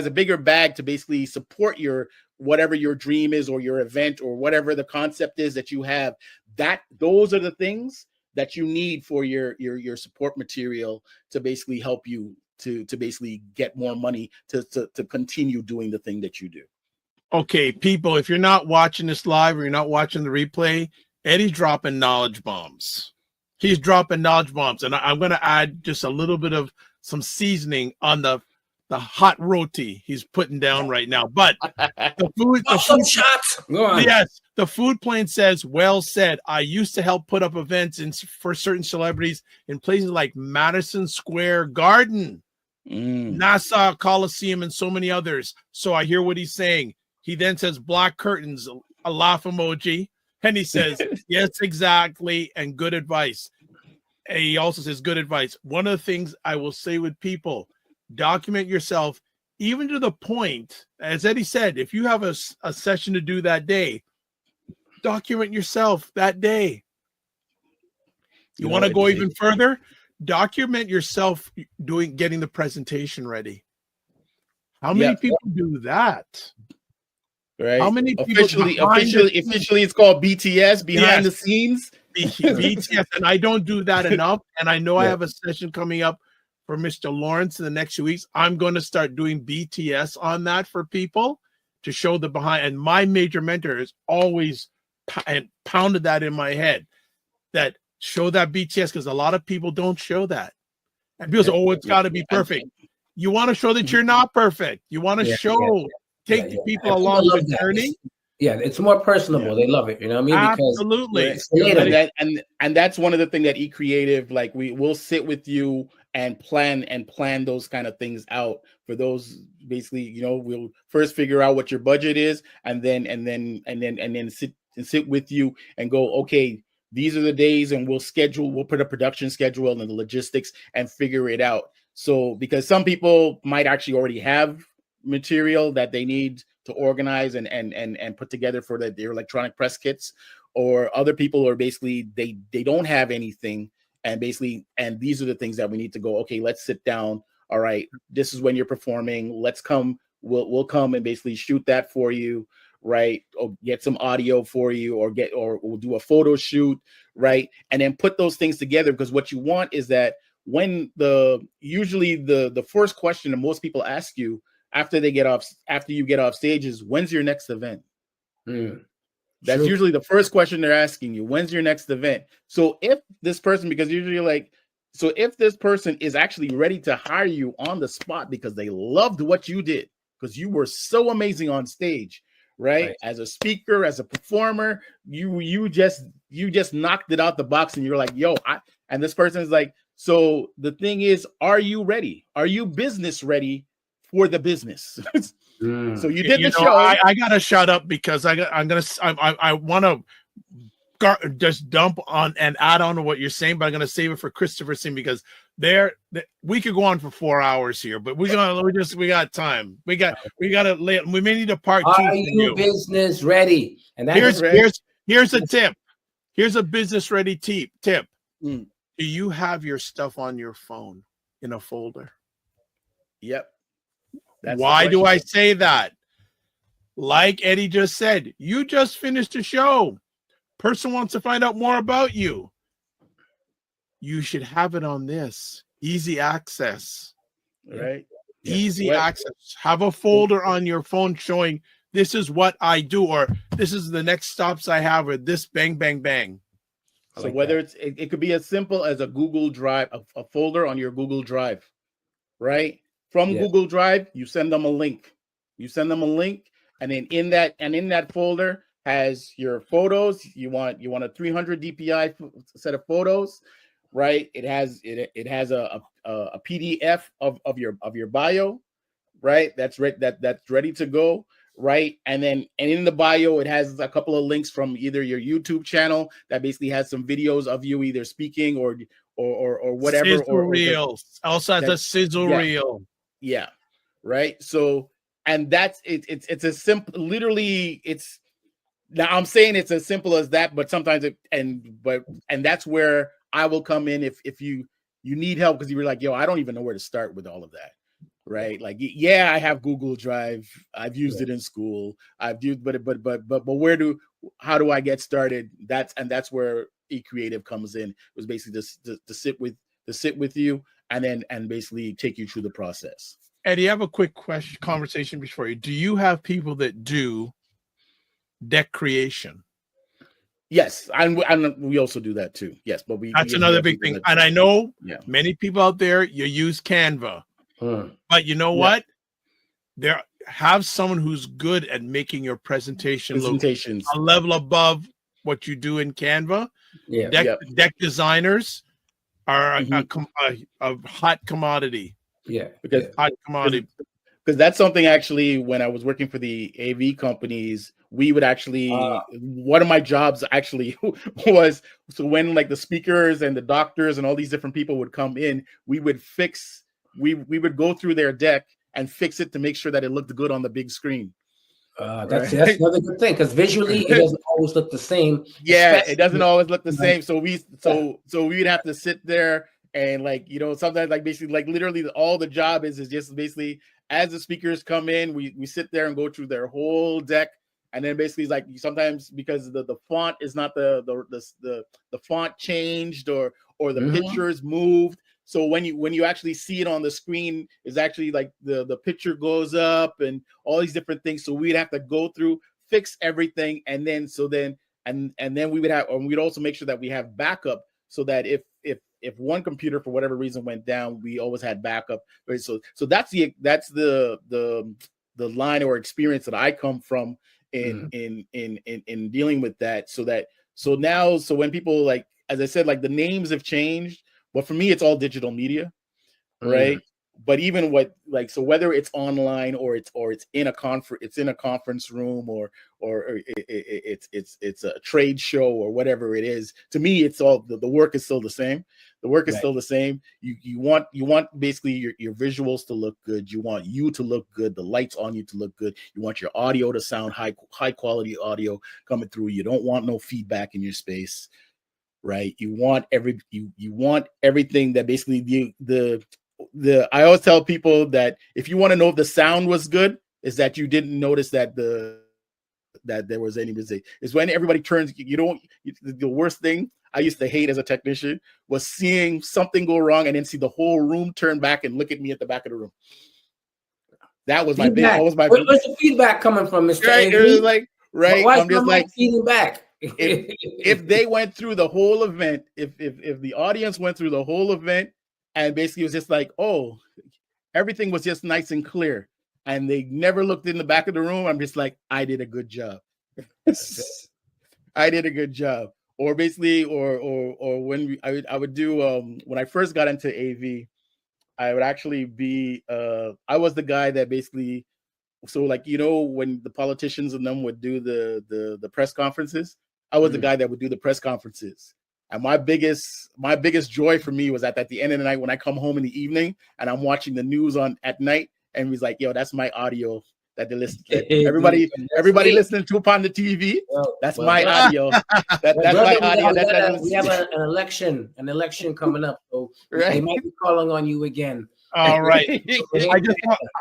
a bigger bag to basically support whatever your dream is, or your event, or whatever the concept is that you have, those are the things that you need for your support material to basically help you to basically get more money to continue doing the thing that you do. Okay, people, if you're not watching this live or you're not watching the replay, Eddie's dropping knowledge bombs. He's dropping knowledge bombs, and I'm going to add just a little bit of some seasoning on the hot roti he's putting down right now. But the food shots. Go on. Yes, the food plane says, well said. I used to help put up events for certain celebrities in places like Madison Square Garden, Nassau Coliseum, and so many others. So I hear what he's saying. He then says black curtains, a laugh emoji. And he says, yes, exactly. And good advice. And he also says good advice. One of the things I will say with people, document yourself, even to the point, as Eddie said, if you have a session to do that day, document yourself that day. You want to go even further? Document yourself getting the presentation ready. How many people do that? Right. How many people officially it's called BTS, behind the scenes? BTS, and I don't do that enough. And I know I have a session coming up for Mr. Lawrence in the next 2 weeks. I'm going to start doing BTS on that for people to show the behind. And my major mentor has always pounded that in my head, that show that BTS, because a lot of people don't show that. And people say, oh, it's got to be perfect. You want to show that you're not perfect. You want to take the people along the journey. Yeah, it's more personable. They love it. You know what I mean? Absolutely. And that's one of the things that eCreativ, like, we will sit with you and plan those kind of things out for those. Basically, you know, we'll first figure out what your budget is, and then sit with you and go, okay, these are the days, and we'll put a production schedule and the logistics and figure it out. So, because some people might actually already have material that they need to organize and put together for their electronic press kits, or other people are basically they don't have anything, and these are the things that we need to go, okay, let's sit down. All right, this is when you're performing. Let's come. We'll come and basically shoot that for you, right? Or get some audio for you, or we'll do a photo shoot, right? And then put those things together, because what you want is that when usually the first question that most people ask you after you get off stage is, when's your next event? That's usually the first question they're asking you. When's your next event? So if this person, because usually if this person is actually ready to hire you on the spot because they loved what you did, because you were so amazing on stage, right? As a speaker, as a performer, you just knocked it out the box, and you're like, yo, and this person is like, So the thing is, are you ready? Are you business ready for the business? So you did the show. I gotta shut up because I want to just dump on and add on to what you're saying, but I'm gonna save it for Christopher Singh because we could go on for 4 hours here, but we got time. We may need a part 2. Are you business ready? And here's a tip. Here's a business ready tip. Do you have your stuff on your phone in a folder? Yep. Why do I say that? Like Eddie just said, you just finished a show. Person wants to find out more about you. You should have it on this. Easy access. Right? Easy access. Have a folder on your phone showing this is what I do, or this is the next stops I have, or this bang, bang, bang. So whether it could be as simple as a Google Drive, a folder on your Google Drive, right? From Google Drive, you send them a link. And then in that folder has your photos. You want a 300 DPI set of photos, right? It has a PDF of your bio, right? That's ready to go, right? And in the bio, it has a couple of links from either your YouTube channel that basically has some videos of you either speaking or whatever. Sizzle reel. Also has a sizzle reel. Yeah. Right. So, and that's it's a simple, literally it's, now I'm saying it's as simple as that, but sometimes and that's where I will come in if you need help, because you were like, yo, I don't even know where to start with all of that. Right. Like, yeah, I have Google Drive. I've used it in school. I've used, but how do I get started? That's where eCreativ comes in. It was basically to sit with you and basically take you through the process. Eddie, I have a quick conversation before you. Do you have people that do deck creation? Yes, and we also do that too. Yes, but that's another big thing. And I know many people out there, you use Canva, but you know what? There have someone who's good at making your presentations look a level above what you do in Canva. Deck designers are a hot commodity. Because that's something actually when I was working for the AV companies, we would actually one of my jobs actually was, so when like the speakers and the doctors and all these different people would come in, we would go through their deck and fix it to make sure that it looked good on the big screen. That's another good thing, because visually it doesn't always look the same. Yeah, it doesn't always look the same. So we'd have to sit there and sometimes like basically like literally all the job is just basically as the speakers come in, we sit there and go through their whole deck. And then basically like sometimes because the font is not the font changed or the picture is moved. So when you actually see it on the screen, is actually like the picture goes up and all these different things. So we'd have to go through, fix everything, and then we'd also make sure that we have backup so that if one computer for whatever reason went down, we always had backup. Right? So that's the line or experience that I come from in dealing with that. So when people, like, as I said, like the names have changed, but for me it's all digital media, right? But even so whether it's online or it's in a conference room or it's a trade show or whatever it is, to me it's all the work is still the same. The work is still the same. You want basically your visuals to look good. You want you to look good. The lights on you to look good. You want your audio to sound high quality audio coming through. You don't want no feedback in your space, right? You want everything that basically I always tell people that if you want to know if the sound was good, is that you didn't notice that there was any mistake. Is when everybody turns. The worst thing I used to hate as a technician was seeing something go wrong and then see the whole room turn back and look at me at the back of the room. That was feedback. Where's the feedback coming from, Mr. Right, it was like, right. Why I'm just like feeding back. if they went through the whole event, if the audience went through the whole event and basically it was just like, oh, everything was just nice and clear, and they never looked in the back of the room, I'm just like, I did a good job. I did a good job. or basically, or when I would do when I first got into AV, I would actually be I was the guy that basically, so like, you know, when the politicians and them would do the press conferences, I was the guy that would do the press conferences. And my biggest joy for me was at the end of the night when I come home in the evening and I'm watching the news on at night, and he's like, yo, that's my audio that they listen to. Everybody listening to upon the TV. That's my audio. That's my audio. We have an election coming up, so Right. they might be calling on you again. All right.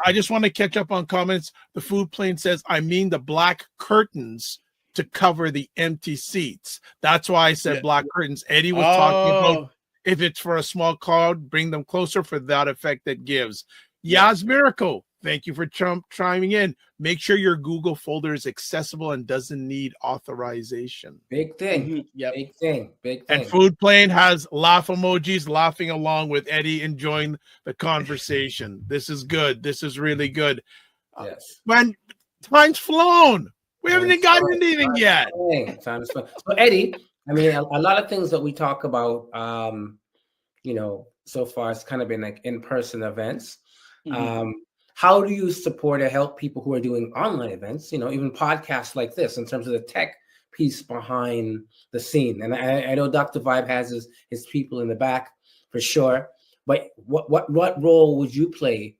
I just want to catch up on comments. The food plane says, I mean the black curtains to cover the empty seats. That's why I said black curtains. Eddie was talking about if it's for a small crowd, bring them closer for that effect that gives. Yaz Miracle, thank you for chiming in. Make sure your Google folder is accessible and doesn't need authorization. Big thing. Big thing. And Food Plane has laugh emojis, laughing along with Eddie, enjoying the conversation. This is good. This is really good. Yes. Man, time's flown. We haven't even gotten into anything yet. Time's flown. So Eddie, I mean, a lot of things that we talk about, you know, so far it's kind of been like in-person events. How do you support or help people who are doing online events, you know, even podcasts like this, in terms of the tech piece behind the scene? And I know Dr. Vibe has his people in the back for sure, but what role would you play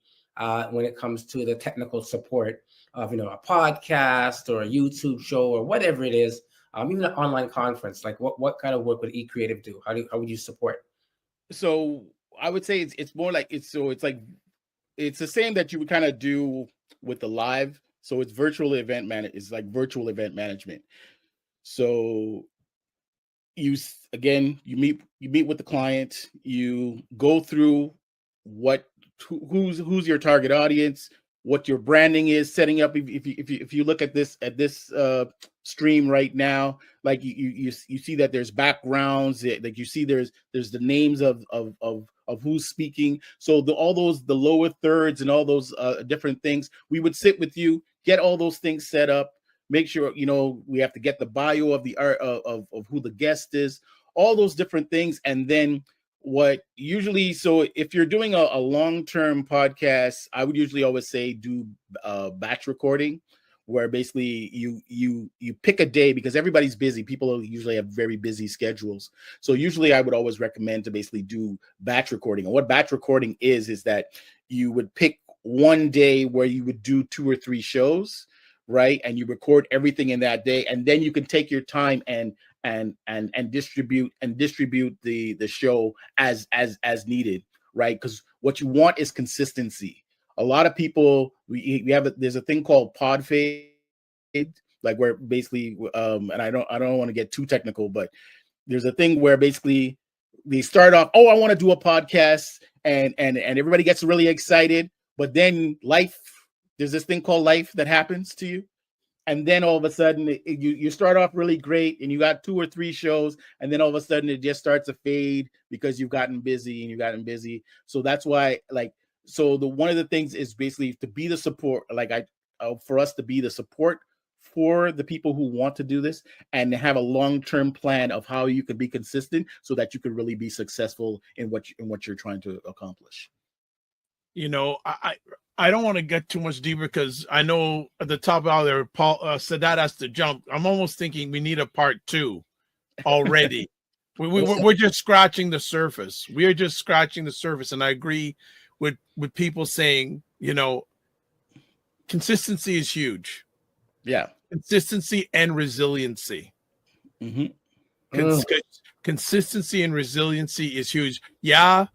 when it comes to the technical support of, you know, a podcast or a YouTube show or whatever it is, even an online conference? Like what kind of work would eCreativ do? How would you support? So I would say it's more like it's the same that you would kind of do with the live. So it's virtual event virtual event management. So you meet with the client, you go through who's your target audience, what your branding is, setting up. If you look at this stream right now, like you see that there's backgrounds, like you see there's the names of who's speaking. So all those, the lower thirds and all those different things, we would sit with you, get all those things set up, make sure, you know, we have to get the bio of the art of who the guest is, all those different things. And then so if you're doing a long-term podcast, I would usually always say do batch recording, where basically you pick a day, because everybody's busy. People usually have very busy schedules. So usually I would always recommend to basically do batch recording. And what batch recording is that you would pick one day where you would do 2 or 3 shows, right? And you record everything in that day, and then you can take your time and distribute the show as needed, right? Because what you want is consistency. A lot of people, there's a thing called pod fade, like where basically and I don't want to get too technical, but there's a thing where basically they start off, I want to do a podcast, and everybody gets really excited, but then there's this thing called life that happens to you. And then all of a sudden you start off really great and you got 2 or 3 shows, and then all of a sudden it just starts to fade because you've gotten busy. So that's why, one of the things is basically to be the support, for us to be the support for the people who want to do this, and have a long-term plan of how you can be consistent so that you can really be successful in what you're trying to accomplish. You know, I don't want to get too much deeper, because I know at the top out there, Paul said that has to jump. I'm almost thinking we need a part 2 already. We're just scratching the surface. We are just scratching the surface. And I agree with people saying, you know, consistency is huge. Yeah. Consistency and resiliency. Consistency and resiliency is huge. Yeah.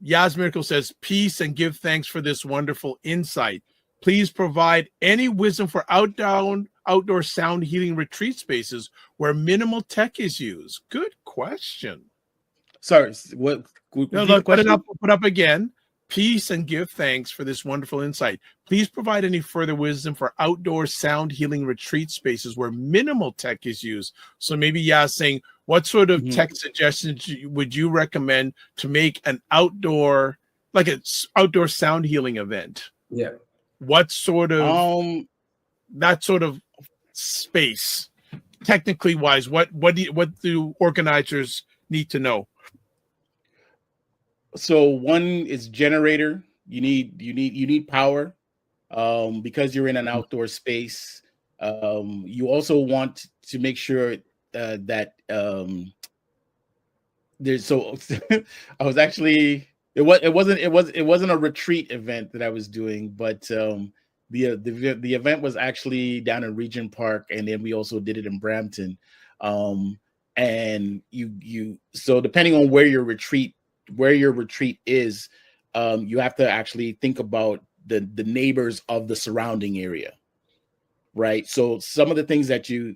Yaz Miracle says, peace and give thanks for this wonderful insight. Please provide any wisdom for outdoor sound healing retreat spaces where minimal tech is used. Good question. Sorry, what? No, look, put it up again. Peace and give thanks for this wonderful insight. Please provide any further wisdom for outdoor sound healing retreat spaces where minimal tech is used. So maybe Yaz saying, what sort of tech suggestions would you recommend to make an outdoor sound healing event? Yeah. What sort of that sort of space? technically wise, what do organizers need to know? So one is generator. You need power, because you're in an outdoor space. You also want to make sure that there's so I was actually it wasn't a retreat event that I was doing, but the event was actually down in Regent Park, and then we also did it in Brampton. And so depending on where your retreat is, you have to actually think about the neighbors of the surrounding area, right? So some of the things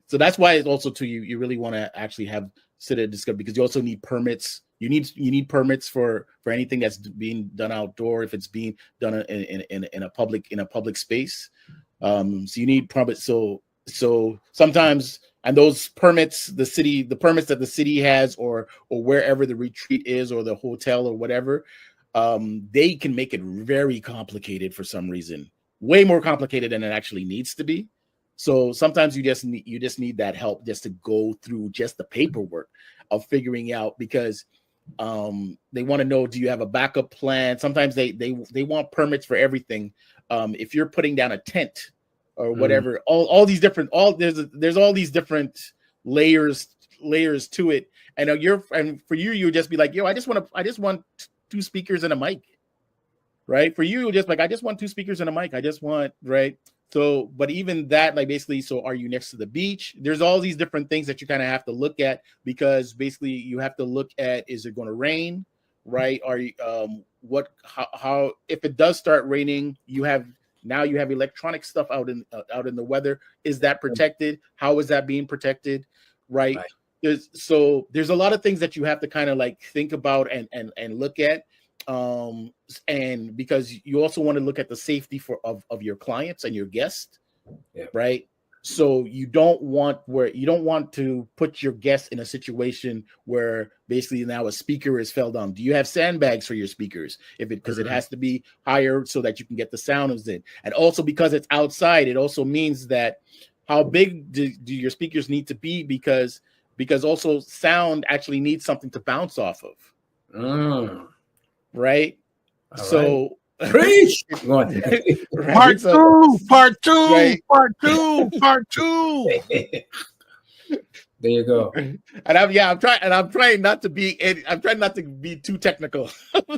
so that's why it's also you really want to actually sit and discuss, because you also need permits. You need permits for anything that's being done outdoor, if it's being done in a public space. So you need permits. So sometimes, and those permits, the permits that the city has, or wherever the retreat is, or the hotel or whatever, they can make it very complicated for some reason, way more complicated than it actually needs to be. So sometimes you just need that help just to go through just the paperwork of figuring out, because they want to know, do you have a backup plan? Sometimes they want permits for everything. If you're putting down a tent or whatever, all these different there's all these different layers to it, and for you would just be like, yo, I just want 2 speakers and a mic, right? For you, you're just like, I just want 2 speakers and a mic. I just want, right? So, but even that, like, basically, so are you next to the beach? There's all these different things that you kind of have to look at, because basically you have to look at, is it going to rain, right? Are you how if it does start raining, you have electronic stuff out in the weather. Is that protected? How is that being protected, right? There's a lot of things that you have to kind of like think about and look at. And because you also want to look at the safety of your clients and your guests, right? So you don't want to put your guests in a situation where basically now a speaker is fell down. Do you have sandbags for your speakers? Because it has to be higher so that you can get the sounds in. And also, because it's outside, it also means that how big do your speakers need to be, because also sound actually needs something to bounce off of. Right. All so right. Preach. Right? Part two. Right. Part two. There you go. And I'm trying not to be too technical.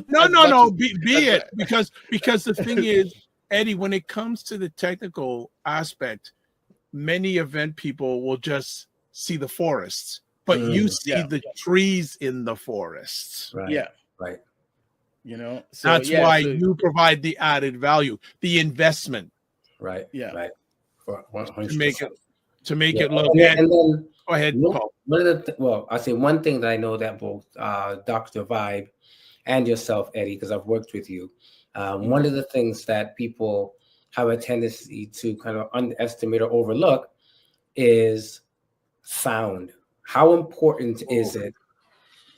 No. Be it, because the thing is, Eddie, when it comes to the technical aspect, many event people will just see the forests, but you see the trees in the forests. Right. Yeah. Right. So that's why you provide the added value, the investment. Right. Yeah. Right. To make it look. And then go ahead, Paul. I say one thing that I know that both Dr. Vibe and yourself, Eddie, because I've worked with you. One of the things that people have a tendency to kind of underestimate or overlook is sound. How important is it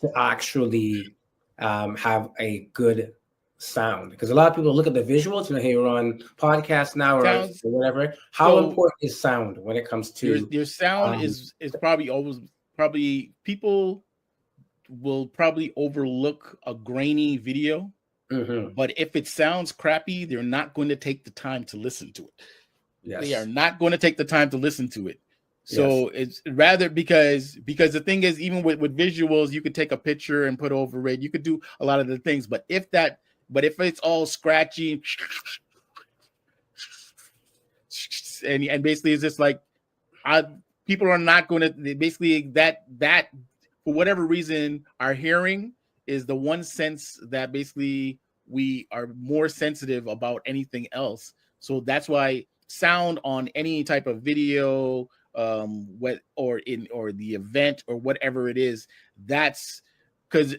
to actually have a good sound? Because a lot of people look at the visuals, hey, you're on podcast now or whatever. How important is sound when it comes to your sound? Is probably people will probably overlook a grainy video, but if it sounds crappy, they're not going to take the time to listen to it. Yes. They are not going to take the time to listen to it. So it's rather because the thing is, even with visuals, you could take a picture and put over it. You could do a lot of the things, but if it's all scratchy and basically it's just like people are not going to basically that for whatever reason, our hearing is the one sense that basically we are more sensitive about anything else. So that's why sound on any type of video, or the event or whatever it is, that's because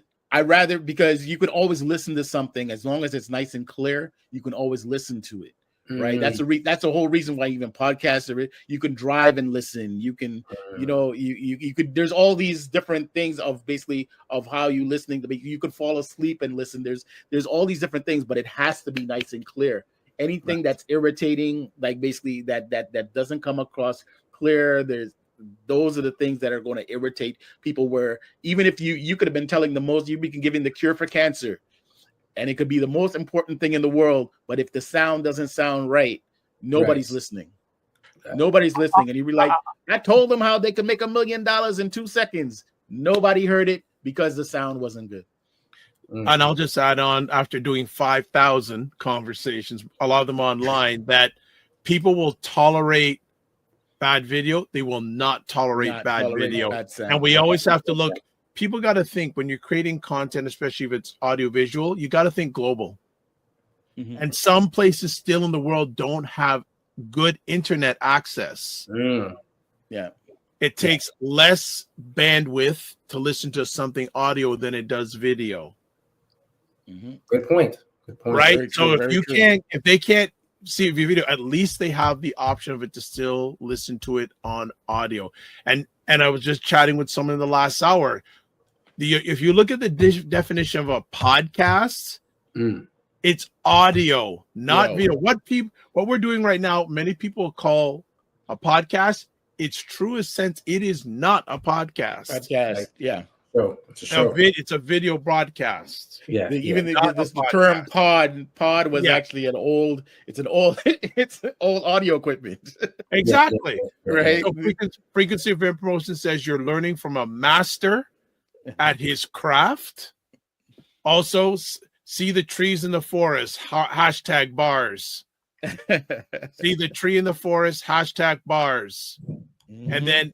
because you could always listen to something as long as it's nice and clear. You can always listen to it, right? That's the whole reason why even podcasts are. You can drive and listen. You can, you could. There's all these different things of basically of how you listening. You could fall asleep and listen. There's all these different things, but it has to be nice and clear. Anything that's irritating, like basically that doesn't come across clear, those are the things that are going to irritate people, where even if you could have been telling the most, you'd be giving the cure for cancer, and it could be the most important thing in the world, but if the sound doesn't sound right, nobody's listening. Nobody's listening. And you'd be like, I told them how they could make $1 million in 2 seconds. Nobody heard it because the sound wasn't good. And I'll just add on, after doing 5,000 conversations, a lot of them online, that people will tolerate bad video. They will not tolerate bad video. And we always have to look. People got to think, when you're creating content, especially if it's audio visual, you got to think global. And some places still in the world don't have good internet access. Yeah. It takes less bandwidth to listen to something audio than it does video. Good point. Right? Very So true, if they can't see your video, at least they have the option of it to still listen to it on audio. And I was just chatting with someone in the last hour. If you look at the definition of a podcast, it's audio, not video. What we're doing right now, many people call a podcast. Its truest sense, it is not a podcast. Yeah. So it's a show. It's a video broadcast. Yeah. The term pod was actually an old audio equipment. Exactly. Right. So frequency of promotion says you're learning from a master at his craft. Also, see the trees in the forest, hashtag bars. See the tree in the forest, hashtag bars. And then,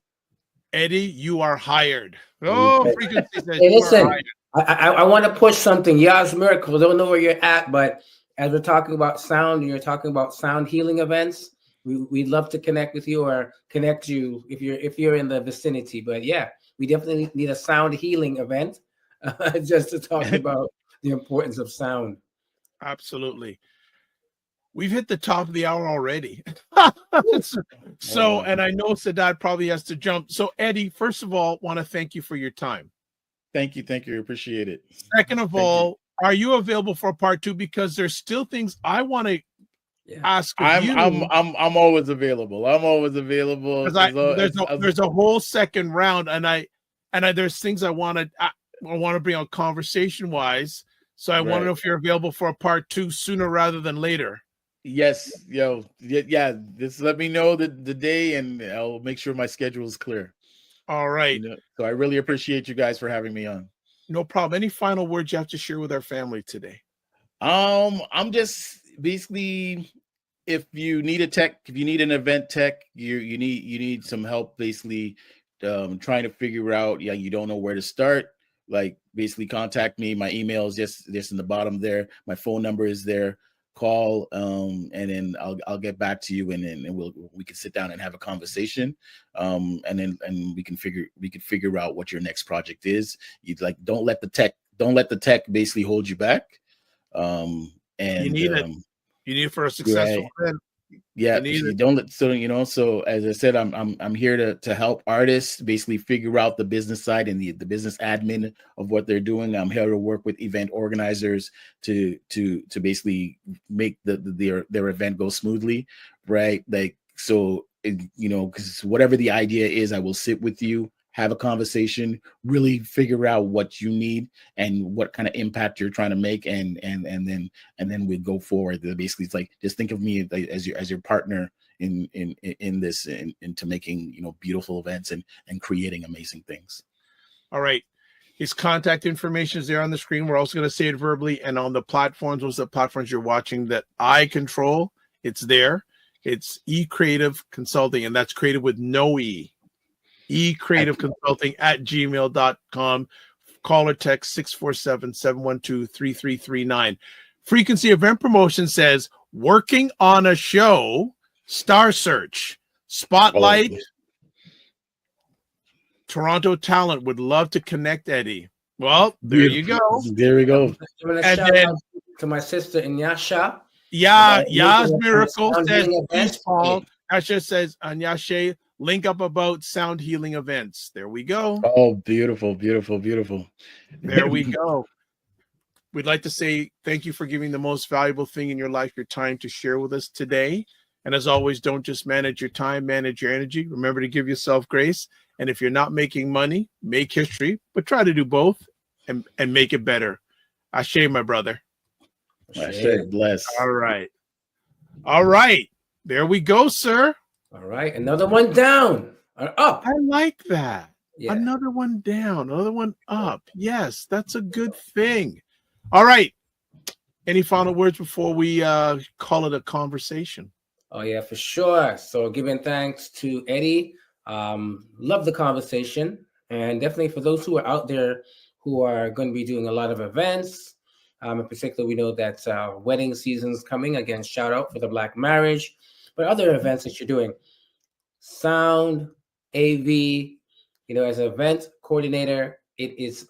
Eddie, you are hired. Oh, frequency says hey, listen, are hired. I want to push something. Yas Miracle, don't know where you're at, but as we're talking about sound, and you're talking about sound healing events, we'd love to connect with you or connect you if you're in the vicinity. But yeah, we definitely need a sound healing event just to talk about the importance of sound. Absolutely. We've hit the top of the hour already. So, and I know Sadat probably has to jump. So, Eddie, first of all, want to thank you for your time. Thank you. Appreciate it. Second of all, are you available for part 2? Because there's still things I want to ask of you. I'm always available. I'm always available. There's a whole second round, and there's things I want to bring out conversation wise. So I want to know if you're available for a part 2 sooner rather than later. Yes, yeah. Just let me know the day, and I'll make sure my schedule is clear. All right. So I really appreciate you guys for having me on. No problem. Any final words you have to share with our family today? I'm just basically, if you need an event tech, you need some help. Basically, trying to figure out. Yeah, you don't know where to start. Like, basically, contact me. My email is just in the bottom there. My phone number is there. Call, and then I'll get back to you, and then we can sit down and have a conversation, and we can figure out what your next project is. Don't let the tech basically hold you back. And you need it for a successful event. Yeah, so as I said, I'm here to help artists basically figure out the business side and the business admin of what they're doing. I'm here to work with event organizers to basically make their event go smoothly, right? Like, so, because whatever the idea is, I will sit with you, have a conversation, really figure out what you need and what kind of impact you're trying to make, and then we go forward. Basically, it's like, just think of me as your partner in this, into making beautiful events and creating amazing things. All right. His contact information is there on the screen. We're also going to say it verbally, and on the platforms, those are the platforms you're watching that I control. It's there. It's eCreativ Consulting, and that's created with no E. eCreativ Consulting at gmail.com. Call or text 647-712-3339. Frequency Event Promotion says, working on a show, Star Search, Spotlight, Toronto talent, would love to connect Eddie. Well, there you go. There we go. And then to my sister Inyasha. Yas Miracle says, please call. Asha says, Anyashe, link up about sound healing events. There we go. Oh, beautiful. There we go. We'd like to say thank you for giving the most valuable thing in your life, your time, to share with us today. And as always, don't just manage your time, manage your energy. Remember to give yourself grace. And if you're not making money, make history, but try to do both and make it better. Ashe, my brother. I said bless. All right. All right. There we go, sir. All right. Another one down or up. I like that. Yeah. Another one down, another one up. Yes, that's a good thing. All right. Any final words before we call it a conversation? Oh, yeah, for sure. So giving thanks to Eddy. Love the conversation. And definitely for those who are out there who are going to be doing a lot of events. In particular, we know that wedding season's coming. Again, shout out for the Black marriage. But other events that you're doing. Sound, AV, as an event coordinator, it's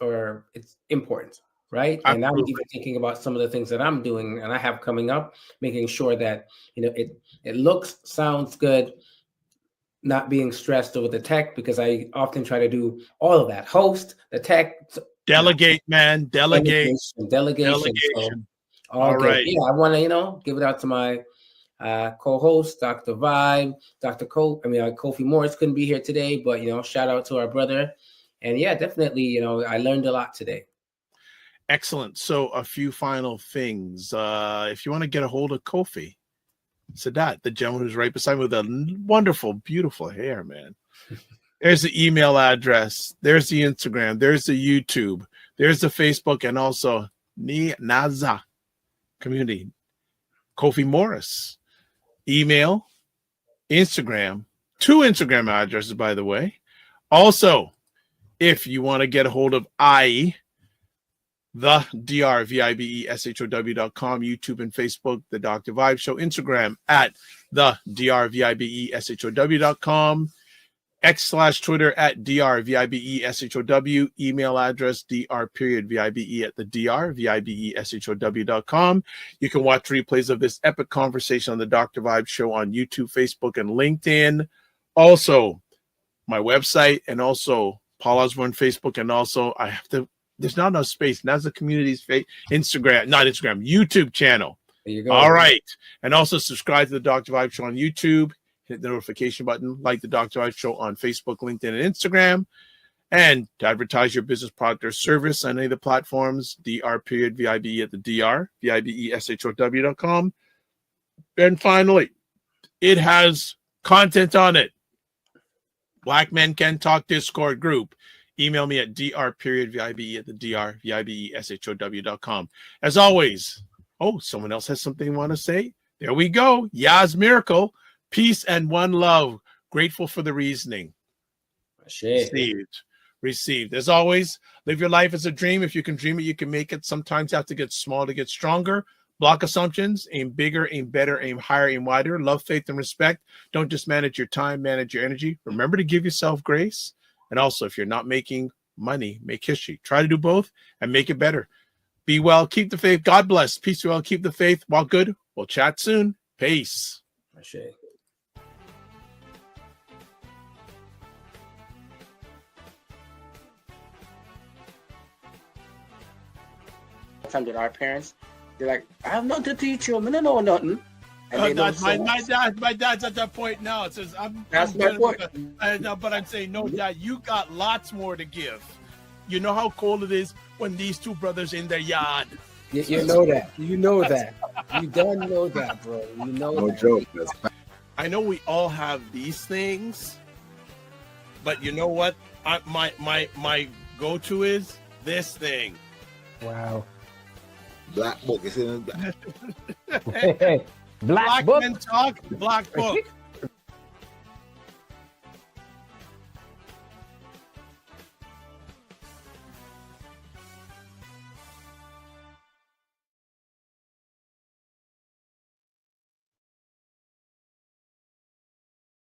important. Right. Absolutely. And I'm even thinking about some of the things that I'm doing and I have coming up, making sure that, it looks, sounds good, not being stressed over the tech, because I often try to do all of that. Host, the tech. Delegate, man. Delegation. So, all right. Yeah, I want to, give it out to my co-host, Dr. Vibe, Kofi Morris couldn't be here today, but, shout out to our brother. And yeah, definitely, I learned a lot today. Excellent. So a few final things. If you want to get a hold of Kofi, Sadat, the gentleman who's right beside me with a wonderful, beautiful hair, man. There's the email address. There's the Instagram. There's the YouTube. There's the Facebook, and also Naza community. Kofi Morris. Email, Instagram, 2 Instagram addresses, by the way. Also, if you want to get a hold of the drvibeshow.com, YouTube and Facebook, The Dr. Vibe Show, Instagram at the drvibeshow.com, X/Twitter at drvibeshow, email address dr.vibe at the drvibeshow.com. You can watch replays of this epic conversation on The Dr. Vibe Show on YouTube, Facebook, and LinkedIn. Also, my website, and also Paul Osbourne Facebook, and also there's not enough space. And that's the community's YouTube channel. There you go. All right. And also subscribe to The Dr. Vibe Show on YouTube. Hit the notification button. Like The Dr. Vibe Show on Facebook, LinkedIn, and Instagram. And to advertise your business, product, or service on any of the platforms, dr.vibe at the drvibeshow.com. And finally, it has content on it. Black Men Can Talk Discord group. Email me at dr.vibe at the drvibeshow.com. As always, someone else has something they want to say. There we go. Yaz Miracle. Peace and one love. Grateful for the reasoning. Received. As always, live your life as a dream. If you can dream it, you can make it. Sometimes you have to get small to get stronger. Block assumptions. Aim bigger, aim better, aim higher, aim wider. Love, faith, and respect. Don't just manage your time, manage your energy. Remember to give yourself grace. And also, if you're not making money, make history. Try to do both and make it better. Be well. Keep the faith. God bless. Peace, well. Keep the faith. While good. We'll chat soon. Peace. Time that our parents, they're like, I have nothing to teach you. I don't know nothing. And my dad's at that point now. It says, That's my point. But I'm saying, no, Dad, you got lots more to give. You know how cold it is when these two brothers in their yard. You know that. You know that. You don't know that, bro. You know No that. joke. I know we all have these things, but you know what? My go-to is this thing. Wow. Black book is in the Black Men Talk, Black Book.